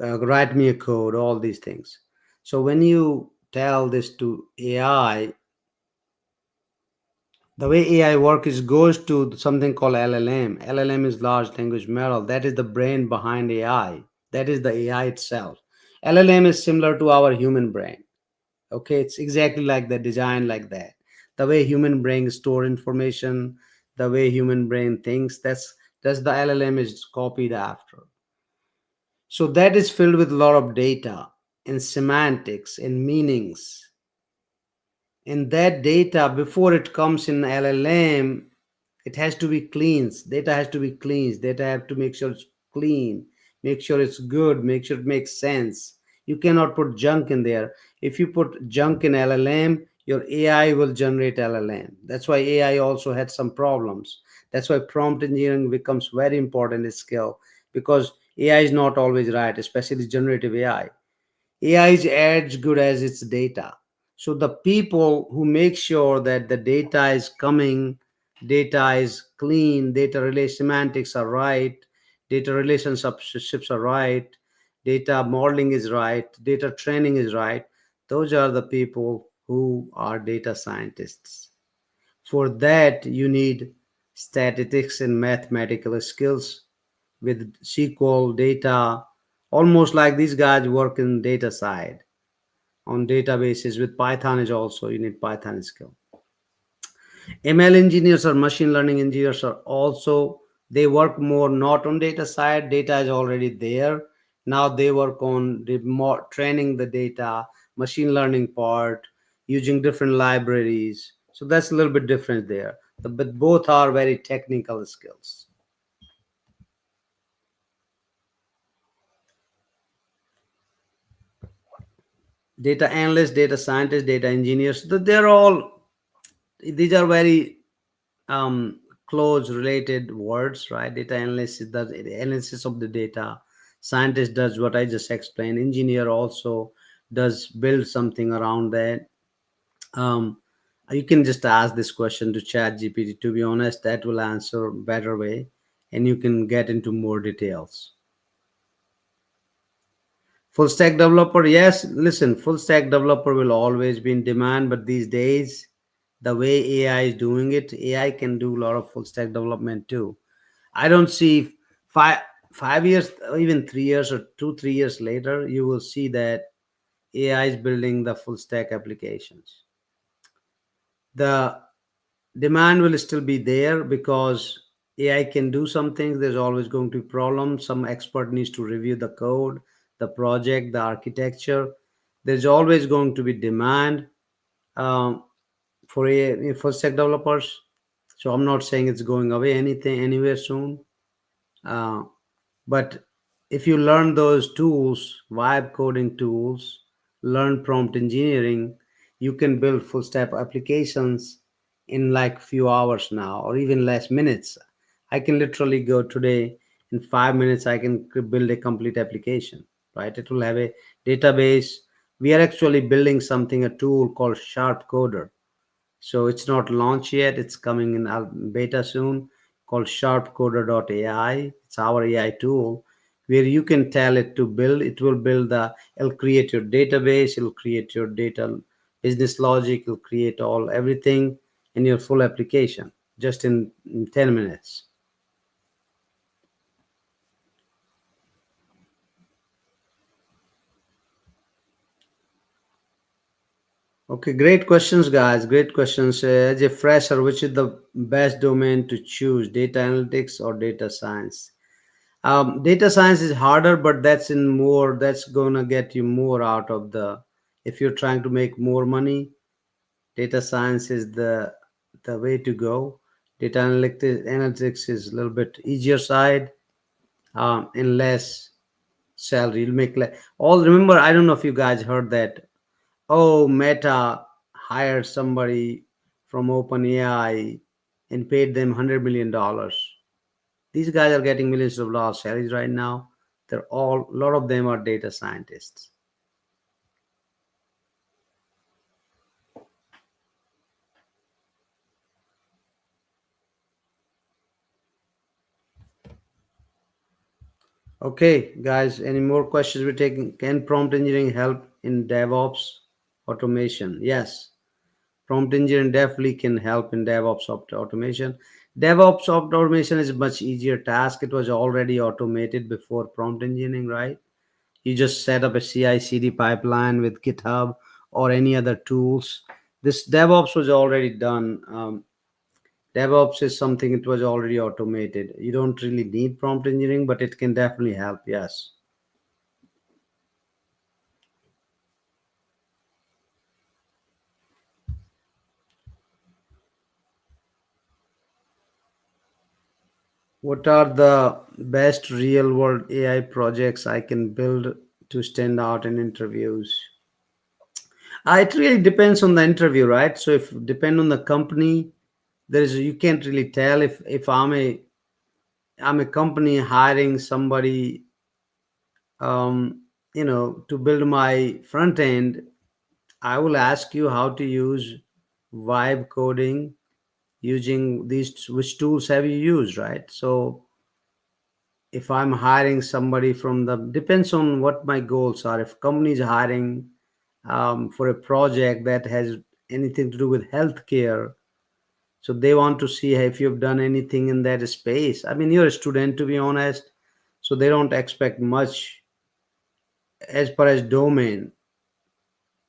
write me a code. All these things. So when you tell this to AI, the way AI work is goes to something called LLM. LLM is large language model. That is the brain behind AI. That is the AI itself. LLM is similar to our human brain. Okay, it's exactly like the design like that. The way human brain store information, the way human brain thinks, that's the LLM is copied after. So that is filled with a lot of data and semantics and meanings, and that data before it comes in LLM, it has to be cleansed. Data has to be cleansed. Data have to make sure it's clean, make sure it's good, make sure it makes sense. You cannot put junk in there. If you put junk in LLM, your AI will generate LLM. That's why AI also had some problems. That's why prompt engineering becomes very important skill, because AI is not always right, especially generative AI. AI is as good as its data. So the people who make sure that the data is coming, data is clean, data relation semantics are right, data relationships are right, data modeling is right, data training is right. Those are the people who are data scientists. For that, you need statistics and mathematical skills with SQL data, almost like these guys work in data side on databases. With Python is also you need Python skill. ML engineers or machine learning engineers are also, they work more not on data side. Data is already there. Now they work on the more training the data, machine learning part, using different libraries. So that's a little bit different there. But both are very technical skills. Data analysts, data scientists, data engineers, they're all, these are very close related words, right? Data analyst does the analysis of the data. Scientist does what I just explained. Engineer also does build something around that. Um, you can just ask this question to Chat GPT. To be honest, that will answer better way, and you can get into more details. Full stack developer, yes. Listen, full stack developer will always be in demand, but these days, the way AI is doing it, AI can do a lot of full stack development too. I don't see 5 years, or even 3 years, or 2 3 years later, you will see that AI is building the full stack applications. The demand will still be there because AI can do some things. There's always going to be problems. Some expert needs to review the code, the project, the architecture. There's always going to be demand um, for AI, full stack developers. So I'm not saying it's going away anything anywhere soon. Uh, But if you learn those tools, vibe coding tools, learn prompt engineering, you can build full stack applications in like few hours now, or even less minutes. I can literally go today in 5 minutes. I can build a complete application, right? It will have a database. We are actually building something, a tool called SharpCoder. So it's not launched yet. It's coming in beta soon, called SharpCoder.ai. It's our AI tool where you can tell it to build. It will build it'll create your database. It'll create your data business logic. It'll create all everything in your full application just in 10 minutes. Okay, great questions, guys. Great questions. As a fresher, which is the best domain to choose, data analytics or data science? Data science is harder, but that's gonna get you more out of the, if you're trying to make more money, data science is the way to go. Analytics is a little bit easier side, and less salary. You'll make less. All remember, I don't know if you guys heard that. Oh, Meta hired somebody from OpenAI and paid them $100 million. These guys are getting millions of dollars salaries right now. A lot of them are data scientists. Okay, guys, any more questions we're taking? Can prompt engineering help in DevOps automation? Yes, prompt engineering definitely can help in DevOps automation. DevOps automation is a much easier task. It was already automated before prompt engineering, right? You just set up a CI/CD pipeline with GitHub or any other tools. This DevOps was already done. DevOps is something, it was already automated. You don't really need prompt engineering, but it can definitely help. Yes. What are the best real world AI projects I can build to stand out in interviews? It really depends on the interview, right? So if depend on the company, you can't really tell if I'm a company hiring somebody, um, to build my front end. I will ask you how to use vibe coding using these, which tools have you used, right? So if I'm hiring somebody from the, depends on what my goals are. If company is hiring for a project that has anything to do with healthcare, so they want to see if you've done anything in that space. I mean, you're a student, to be honest, so they don't expect much as far as domain.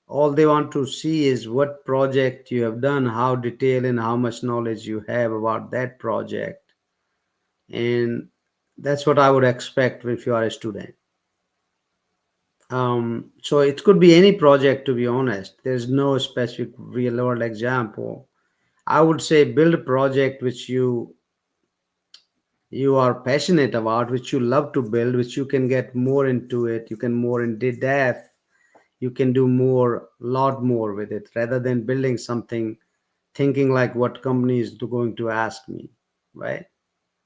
All they want to see is what project you have done, how detailed and how much knowledge you have about that project. And that's what I would expect if you are a student. So it could be any project, to be honest. There's no specific real world example. I would say build a project which you are passionate about, which you love to build, which you can get more into it, you can more into depth, you can do more, lot more with it, rather than building something thinking like what company is going to ask me, right?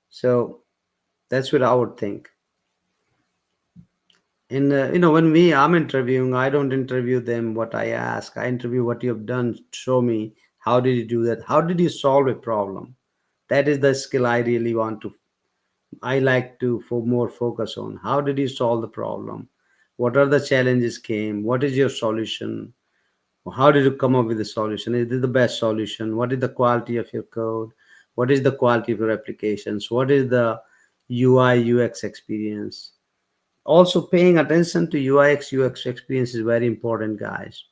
So that's what I would think. And when I'm interviewing, I don't interview them what I ask. I interview what you have done. Show me, how did you do that? How did you solve a problem? That is the skill I really want to. I like to for more focus on. How did you solve the problem? What are the challenges came? What is your solution? How did you come up with the solution? Is this the best solution? What is the quality of your code? What is the quality of your applications? What is the UI UX experience? Also, paying attention to UX experience is very important, guys.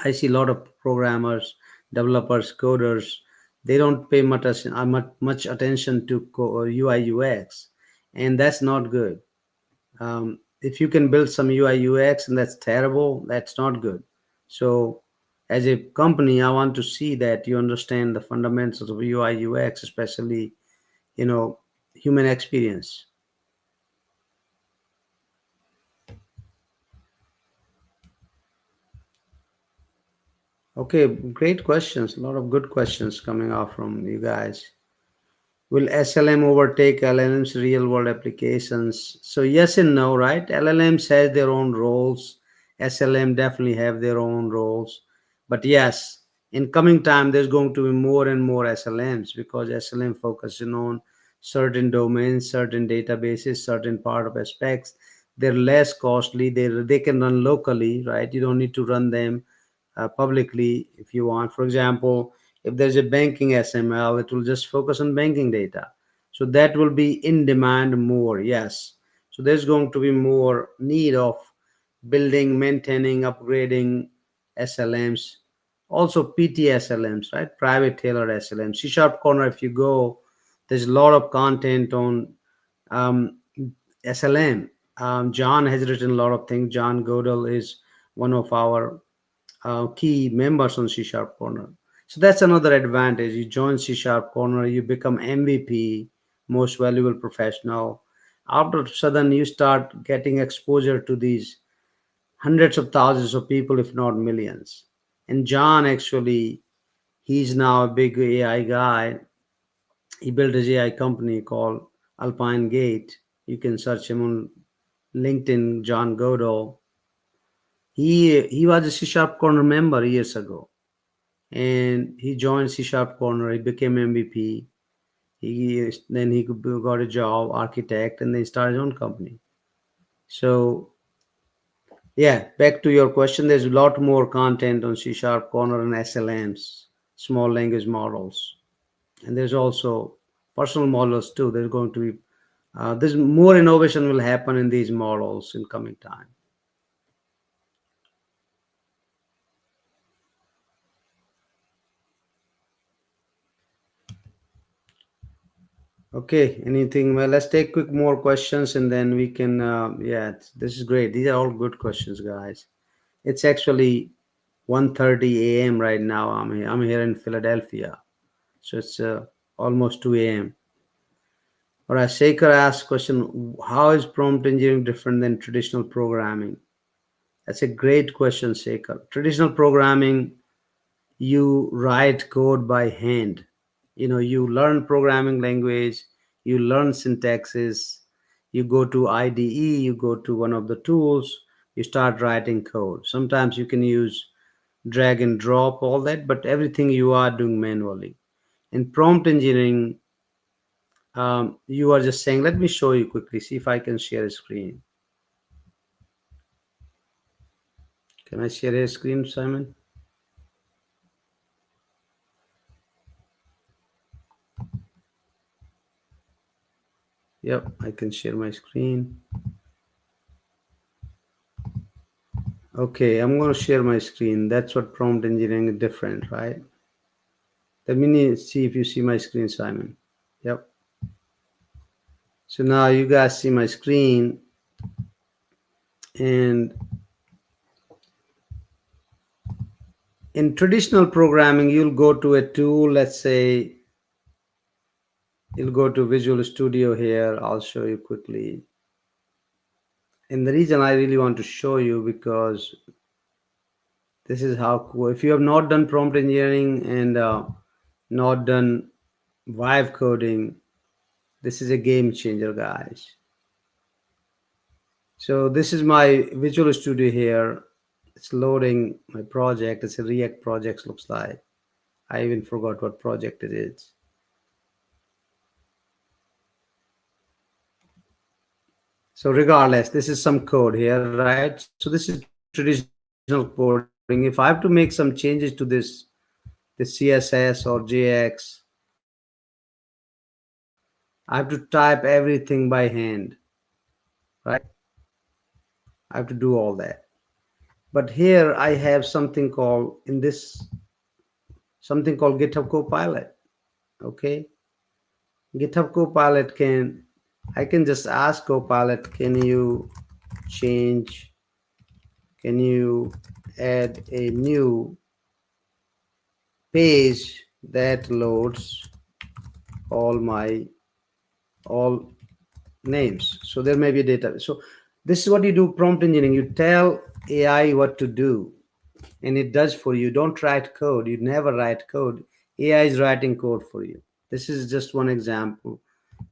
I see a lot of programmers, developers, coders. They don't pay much attention to UI UX, and that's not good. If you can build some UI UX and that's terrible, that's not good. So, as a company, I want to see that you understand the fundamentals of UI UX, especially you know human experience. Okay, great questions. A lot of good questions coming out from you guys. Will SLM overtake LLM's real world applications? So yes and no, right? LLMs has their own roles. SLM definitely have their own roles. But yes, in coming time, there's going to be more and more SLMs because SLM focusing on certain domains, certain databases, certain part of aspects. They're less costly. They can run locally, right? You don't need to run them publicly if you want. For example, if there's a banking SML, it will just focus on banking data. So that will be in demand more, yes. So there's going to be more need of building, maintaining, upgrading SLMs Also PTSLMs, right? Private tailored SLMs. C Sharp Corner, if you go, there's a lot of content on um, SLM. John has written a lot of things. John Godel is one of our key members on C Sharp Corner. So that's another advantage. You join C Sharp Corner, you become MVP, most valuable professional. After a sudden, you start getting exposure to these hundreds of thousands of people, if not millions. And John actually, he's now a big AI guy. He built his AI company called Alpine Gate. You can search him on LinkedIn, John Godot. He was a C Sharp Corner member years ago, and he joined C Sharp Corner. He became MVP. He got a job, architect, and then started his own company. So yeah, back to your question. There's a lot more content on C Sharp Corner and SLMs, small language models, and there's also personal models too. There's going to be there's more innovation will happen in these models in coming time. Okay, anything? Well, let's take quick more questions and then we can. Yeah, this is great. These are all good questions, guys. It's actually 1:30 a.m. right now. I'm here in Philadelphia, so it's almost 2 a.m. All right, Shaker asked question: how is prompt engineering different than traditional programming? That's a great question, Shaker. Traditional programming, you write code by hand. You learn programming language, you learn syntaxes, you go to IDE, you go to one of the tools, you start writing code. Sometimes you can use drag and drop, all that, but everything you are doing manually. In prompt engineering, you are just saying, let me show you quickly, see if I can share a screen. Can I share a screen, Simon? Yep, I can share my screen. Okay, I'm going to share my screen. That's what prompt engineering is different, right? Let me see if you see my screen, Simon. Yep. So now you guys see my screen, and in traditional programming, you'll go to a tool. Let's say you'll go to Visual Studio here. I'll show you quickly. And the reason I really want to show you because this is how cool. If you have not done prompt engineering and not done vibe coding, this is a game changer, guys. So this is my Visual Studio here. It's loading my project. It's a React project, looks like. I even forgot what project it is. So regardless, this is some code here, right? So this is traditional coding. If I have to make some changes to this CSS or JX, I have to type everything by hand, right? I have to do all that. But here I have something called something called GitHub Copilot. Okay, GitHub Copilot I can just ask Copilot, change, can you add a new page that loads all my all names? So there may be data. So this is what you do prompt engineering. You tell AI what to do, and it does for you. Don't write code. You never write code. AI is writing code for you. This is just one example,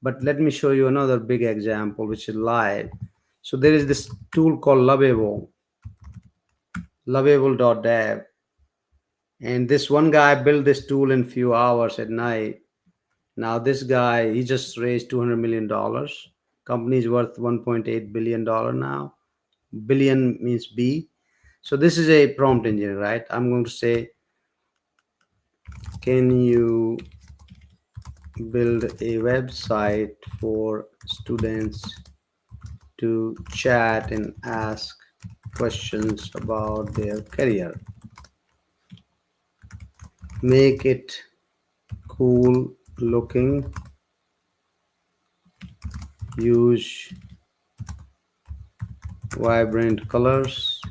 but let me show you another big example which is live. So there is this tool called lovable.dev, and this one guy built this tool in few hours at night. Now this guy, he just raised $200 million. Company is worth $1.8 billion now. Billion means B. So this is a prompt engineer, right? I'm going to say, can you build a website for students to chat and ask questions about their career? make it cool looking, use vibrant colors.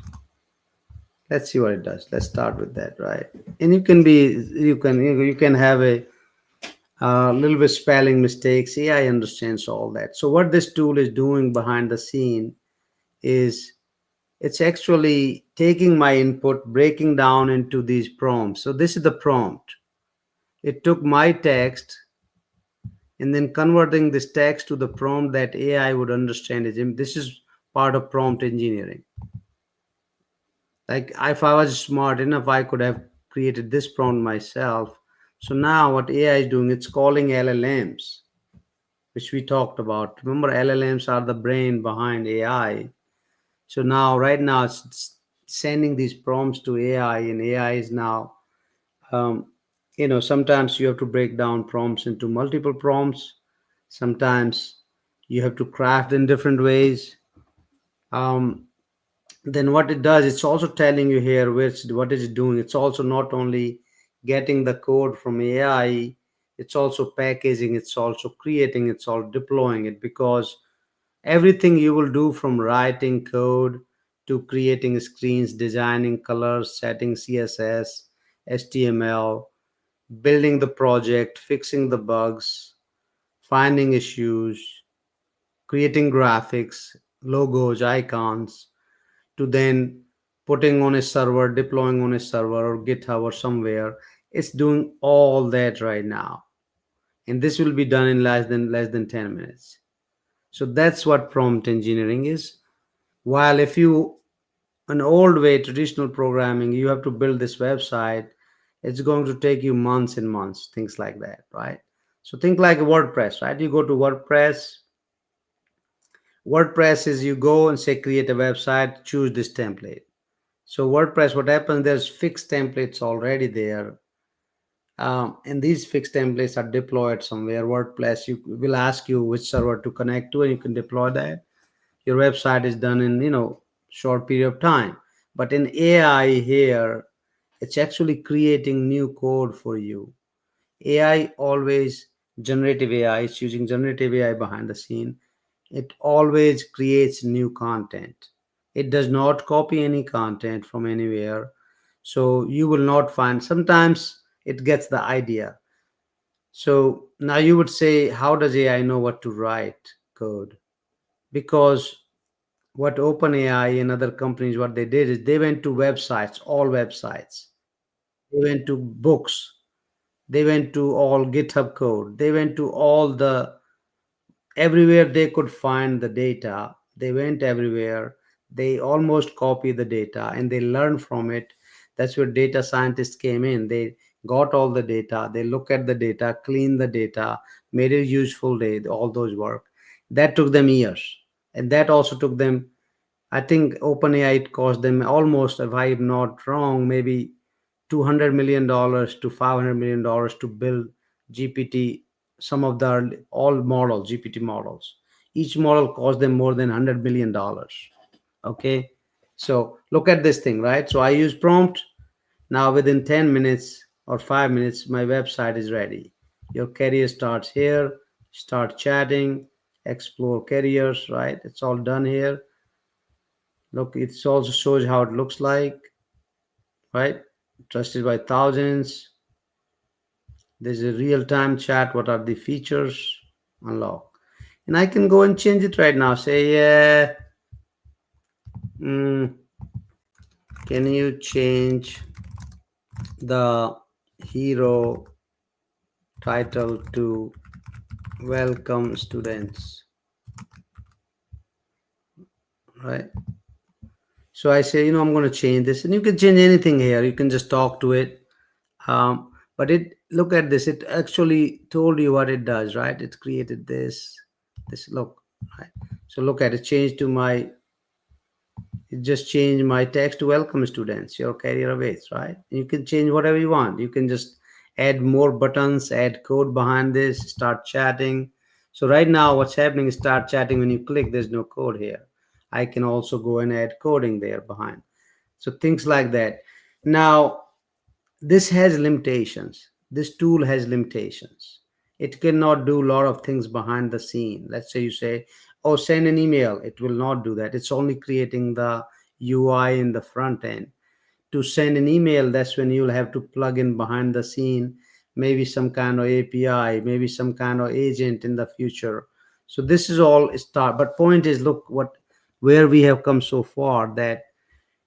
Let's see what it does. Let's start with that, right? And you can have a little bit spelling mistakes. AI understands all that. So what this tool is doing behind the scene is it's actually taking my input, breaking down into these prompts. So this is the prompt. It took my text and then converting this text to the prompt that AI would understand it. This is part of prompt engineering. Like if I was smart enough, I could have created this prompt myself. So now what AI is doing, it's calling LLMs, which we talked about. Remember, LLMs are the brain behind AI. So now, right now, it's sending these prompts to AI, and AI is now, um, sometimes you have to break down prompts into multiple prompts. Sometimes you have to craft in different ways. Um, then what it does, it's also telling you here what is it doing. It's also not only getting the code from AI, it's also packaging, it's also creating, it's all deploying it, because everything you will do from writing code to creating screens, designing colors, setting CSS, HTML, building the project, fixing the bugs, finding issues, creating graphics, logos, icons, to then putting on a server, deploying on a server or GitHub or somewhere. It's doing all that right now. And this will be done in less than 10 minutes. So that's what prompt engineering is. While if you an old way traditional programming, you have to build this website, it's going to take you months and months, things like that, right? So think like WordPress, right? You go to WordPress is you go and say create a website, choose this template. So WordPress, what happens, there's fixed templates already there. And these fixed templates are deployed somewhere. WordPress, you will ask you which server to connect to, and you can deploy that. Your website is done in short period of time. But in AI here, it's actually creating new code for you. AI always, generative AI, it's using generative AI behind the scene. It always creates new content. It does not copy any content from anywhere. So you will not find, sometimes it gets the idea. So now you would say, how does AI know what to write code? Because what OpenAI and other companies, what they did is they went to websites, all websites. They went to books. They went to all GitHub code. They went to all the everywhere they could find the data. They went everywhere. They almost copy the data and they learn from it. That's where data scientists came in. They got all the data. They look at the data, clean the data, made it useful. All those work. That took them years, and that also took them, I think OpenAI, it cost them almost, if I'm not wrong, maybe $200 million to $500 million to build GPT. Some of the all models, GPT models, each model cost them more than $100 million. Okay, so look at this thing, right? So I use prompt. Now within 10 minutes or 5 minutes, my website is ready. Your career starts here. Start chatting, explore careers, right? It's all done here. Look, it also shows how it looks like, right? Trusted by thousands. There's a real-time chat. What are the features? Unlock. And I can go and change it right now. Say, yeah, mm, can you change the hero title to welcome students, right? So I say, I'm going to change this, and you can change anything here. You can just talk to it. But it, look at this, it actually told you what it does, right? It created this look, right? So look at it, change to my, it just changed my text to welcome students, your career awaits, right? You can change whatever you want. You can just add more buttons, add code behind this, start chatting. So right now what's happening is start chatting. When you click, there's no code here. I can also go and add coding there behind. So things like that. Now this has limitations. This tool has limitations. It cannot do a lot of things behind the scene. Let's say you say, oh, send an email. It will not do that. It's only creating the UI in the front end. To send an email, that's when you'll have to plug in behind the scene, maybe some kind of API, maybe some kind of agent in the future. So this is all start. But point is, look what where we have come so far, that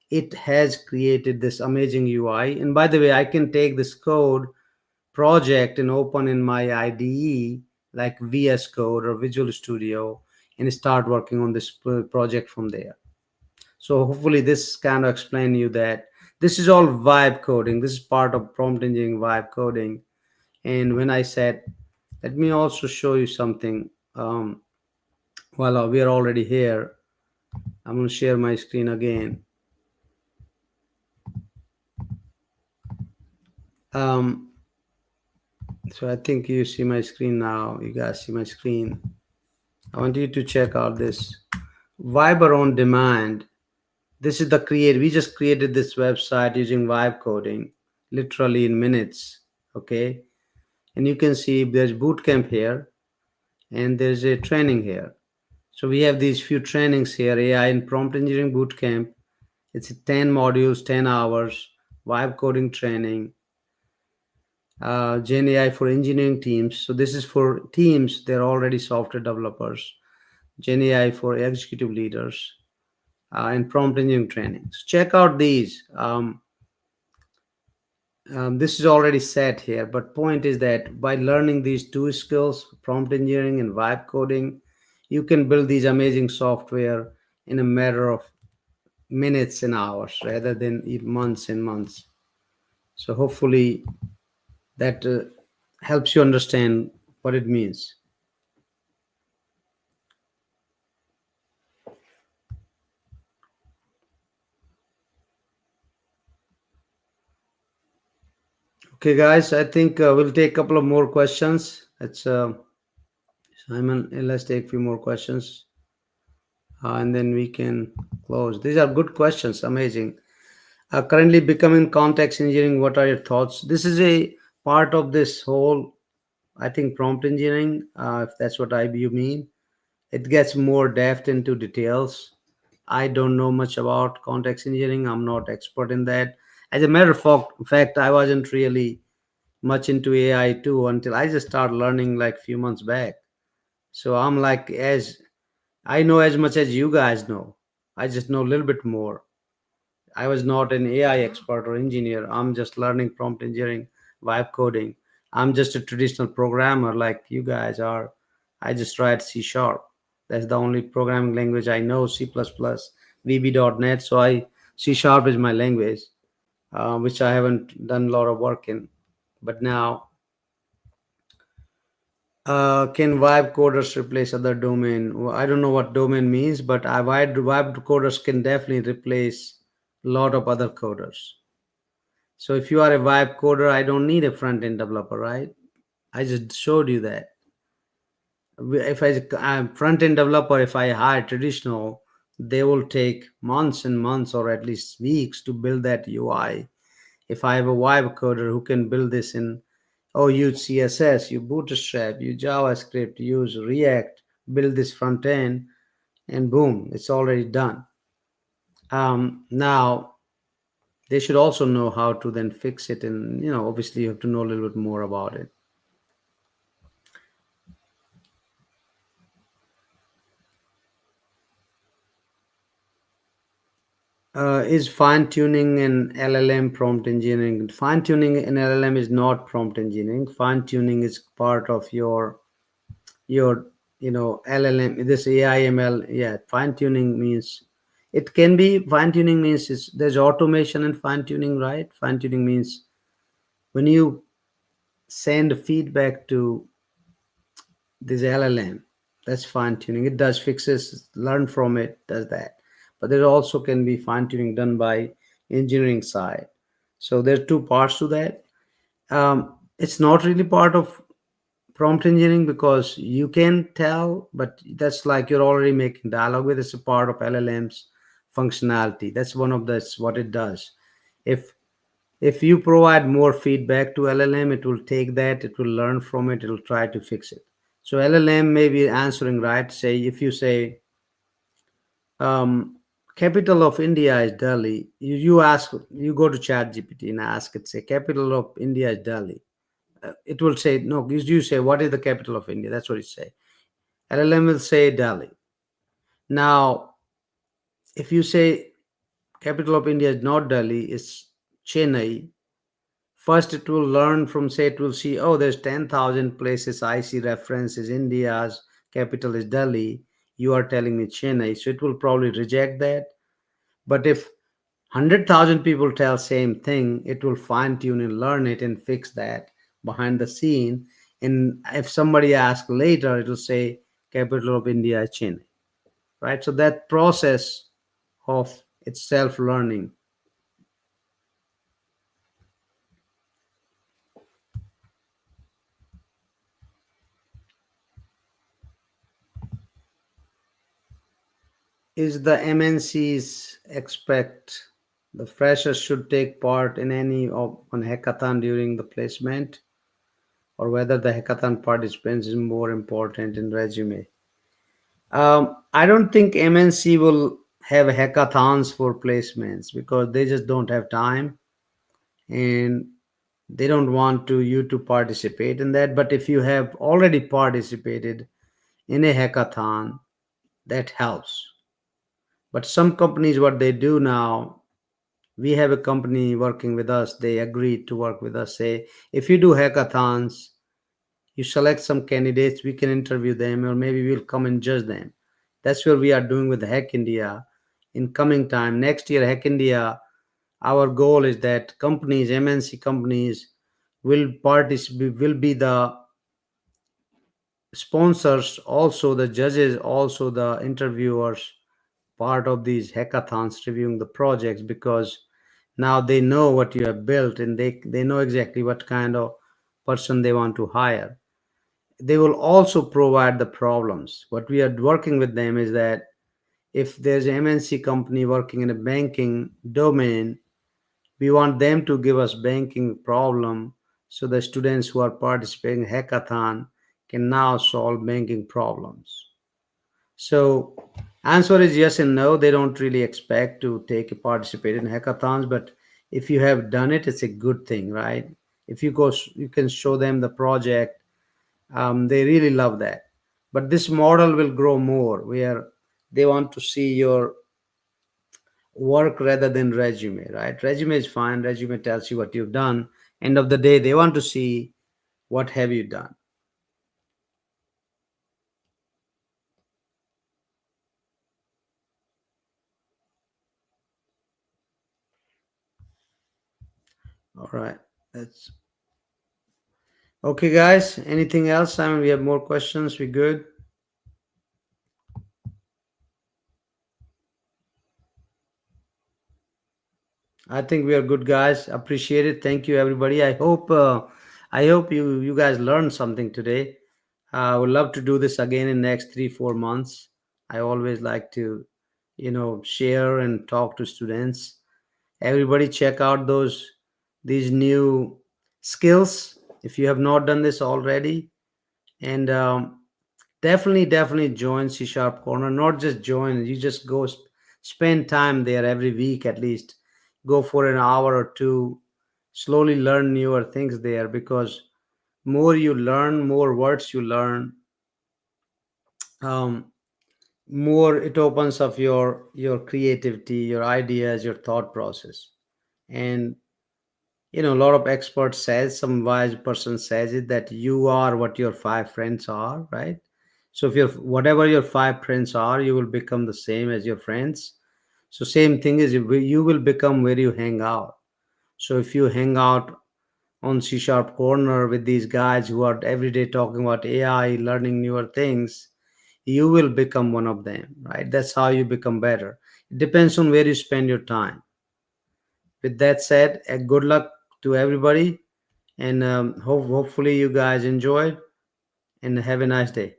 it has created this amazing UI. And by the way, I can take this code project and open in my IDE like VS Code or Visual Studio and start working on this project from there. So hopefully this kind of explain you that this is all vibe coding. This is part of prompt engineering, vibe coding. And when I said, let me also show you something. While we are already here, I'm going to share my screen again. Um, so I think you see my screen now. You guys see my screen. I want you to check out this Viber on demand. This is the create. We just created this website using vibe coding, literally in minutes. Okay, and you can see there's bootcamp here, and there's a training here. So we have these few trainings here: AI and prompt engineering bootcamp. It's 10 modules, 10 hours, vibe coding training. Gen AI for engineering teams. So this is for teams. They're already software developers. Gen AI for executive leaders. And prompt engineering trainings. Check out these. This is already set here, but point is that by learning these two skills, prompt engineering and vibe coding, you can build these amazing software in a matter of minutes and hours rather than months and months. So hopefully that helps you understand what it means. Okay, guys, I think we'll take a couple of more questions. Let's Simon, let's take a few more questions, and then we can close. These are good questions. Amazing. Currently becoming context engineering. What are your thoughts? This is a part of this whole, I think, prompt engineering. If that's what you mean, it gets more depth into details. I don't know much about context engineering. I'm not expert in that. As a matter of fact, I wasn't really much into AI too until I just started learning like a few months back. So I'm like, as I know as much as you guys know. I just know a little bit more. I was not an AI expert or engineer. I'm just learning prompt engineering, vibe coding. I'm just a traditional programmer like you guys are. I just write C sharp. That's the only programming language I know. C++, VB.NET. So C sharp is my language, which I haven't done a lot of work in. But now, can vibe coders replace other domain? Well, I don't know what domain means, but vibe coders can definitely replace a lot of other coders. So if you are a vibe coder, I don't need a front end developer, right? I just showed you that. If I'm front end developer, if I hire traditional, they will take months and months or at least weeks to build that UI. If I have a vibe coder who can build this in, oh, use CSS, you bootstrap, use JavaScript, use React, build this front end, and boom, it's already done. Now they should also know how to then fix it, and obviously you have to know a little bit more about it. Is fine tuning and LLM prompt engineering? Fine tuning in LLM is not prompt engineering. Fine tuning is part of your LLM, this AI ML. Yeah, fine tuning means, it can be, fine tuning means there's automation and fine tuning, right? Fine tuning means when you send feedback to this LLM, that's fine tuning. It does fixes, learn from it, does that. But there also can be fine tuning done by engineering side. So there are two parts to that. It's not really part of prompt engineering because you can tell, but that's like you're already making dialogue with. It's a part of LLM's functionality. That's one of the what it does. If If you provide more feedback to LLM, it will take that, it will learn from it, it will try to fix it. So LLM may be answering right. Say if you say capital of India is Delhi, you ask, you go to Chat GPT and ask it, say capital of India is Delhi. It will say no. You say what is the capital of India? That's what it say. LLM will say Delhi. Now, if you say capital of India is not Delhi, it's Chennai. First, it will learn from, say, it will see, oh, there's 10,000 places I see references. India's capital is Delhi. You are telling me Chennai. So it will probably reject that. But if 100,000 people tell same thing, it will fine tune and learn it and fix that behind the scene. And if somebody asks later, it will say capital of India is Chennai, right? So that process of its self learning is the MNCs expect the freshers should take part in any of on hackathon during the placement, or whether the hackathon participants is more important in resume. I don't think MNC will have hackathons for placements because they just don't have time, and they don't want to you to participate in that. But if you have already participated in a hackathon, that helps. But some companies, what they do now, we have a company working with us, they agreed to work with us, say if you do hackathons, you select some candidates, we can interview them, or maybe we'll come and judge them. That's what we are doing with Hack India. In coming time next year, Hack India, our goal is that companies, MNC companies, will participate, will be the sponsors, also the judges, also the interviewers, part of these hackathons reviewing the projects, because now they know what you have built, and they know exactly what kind of person they want to hire. They will also provide the problems. What we are working with them is that if there's an MNC company working in a banking domain, we want them to give us banking problem, so the students who are participating in hackathon can now solve banking problems. So answer is yes and no. They don't really expect to take a participate in hackathons, but if you have done it, it's a good thing, right? If you go, you can show them the project. They really love that. But this model will grow more, where they want to see your work rather than resume, right? Resume is fine. Resume tells you what you've done. End of the day, they want to see what have you done. All right. That's okay, guys. Anything else? Simon, we have more questions. We good? I think we are good, guys. Appreciate it. Thank you, everybody. I hope you guys learned something today. I would love to do this again in next 3 4 months. I always like to, share and talk to students. Everybody, check out these new skills if you have not done this already, and definitely join C Sharp Corner. Not just join, you just go spend time there every week at least. Go for an hour or two, slowly learn newer things there, because more you learn, more words you learn, um, more it opens up your creativity, your ideas, your thought process. And a lot of experts says, some wise person says it, that you are what your five friends are, right? So if you're whatever your five friends are, you will become the same as your friends. So same thing is, you will become where you hang out. So if you hang out on C Sharp Corner with these guys who are every day talking about AI, learning newer things, you will become one of them, right? That's how you become better. It depends on where you spend your time. With that said, good luck to everybody, and hopefully you guys enjoyed, and have a nice day.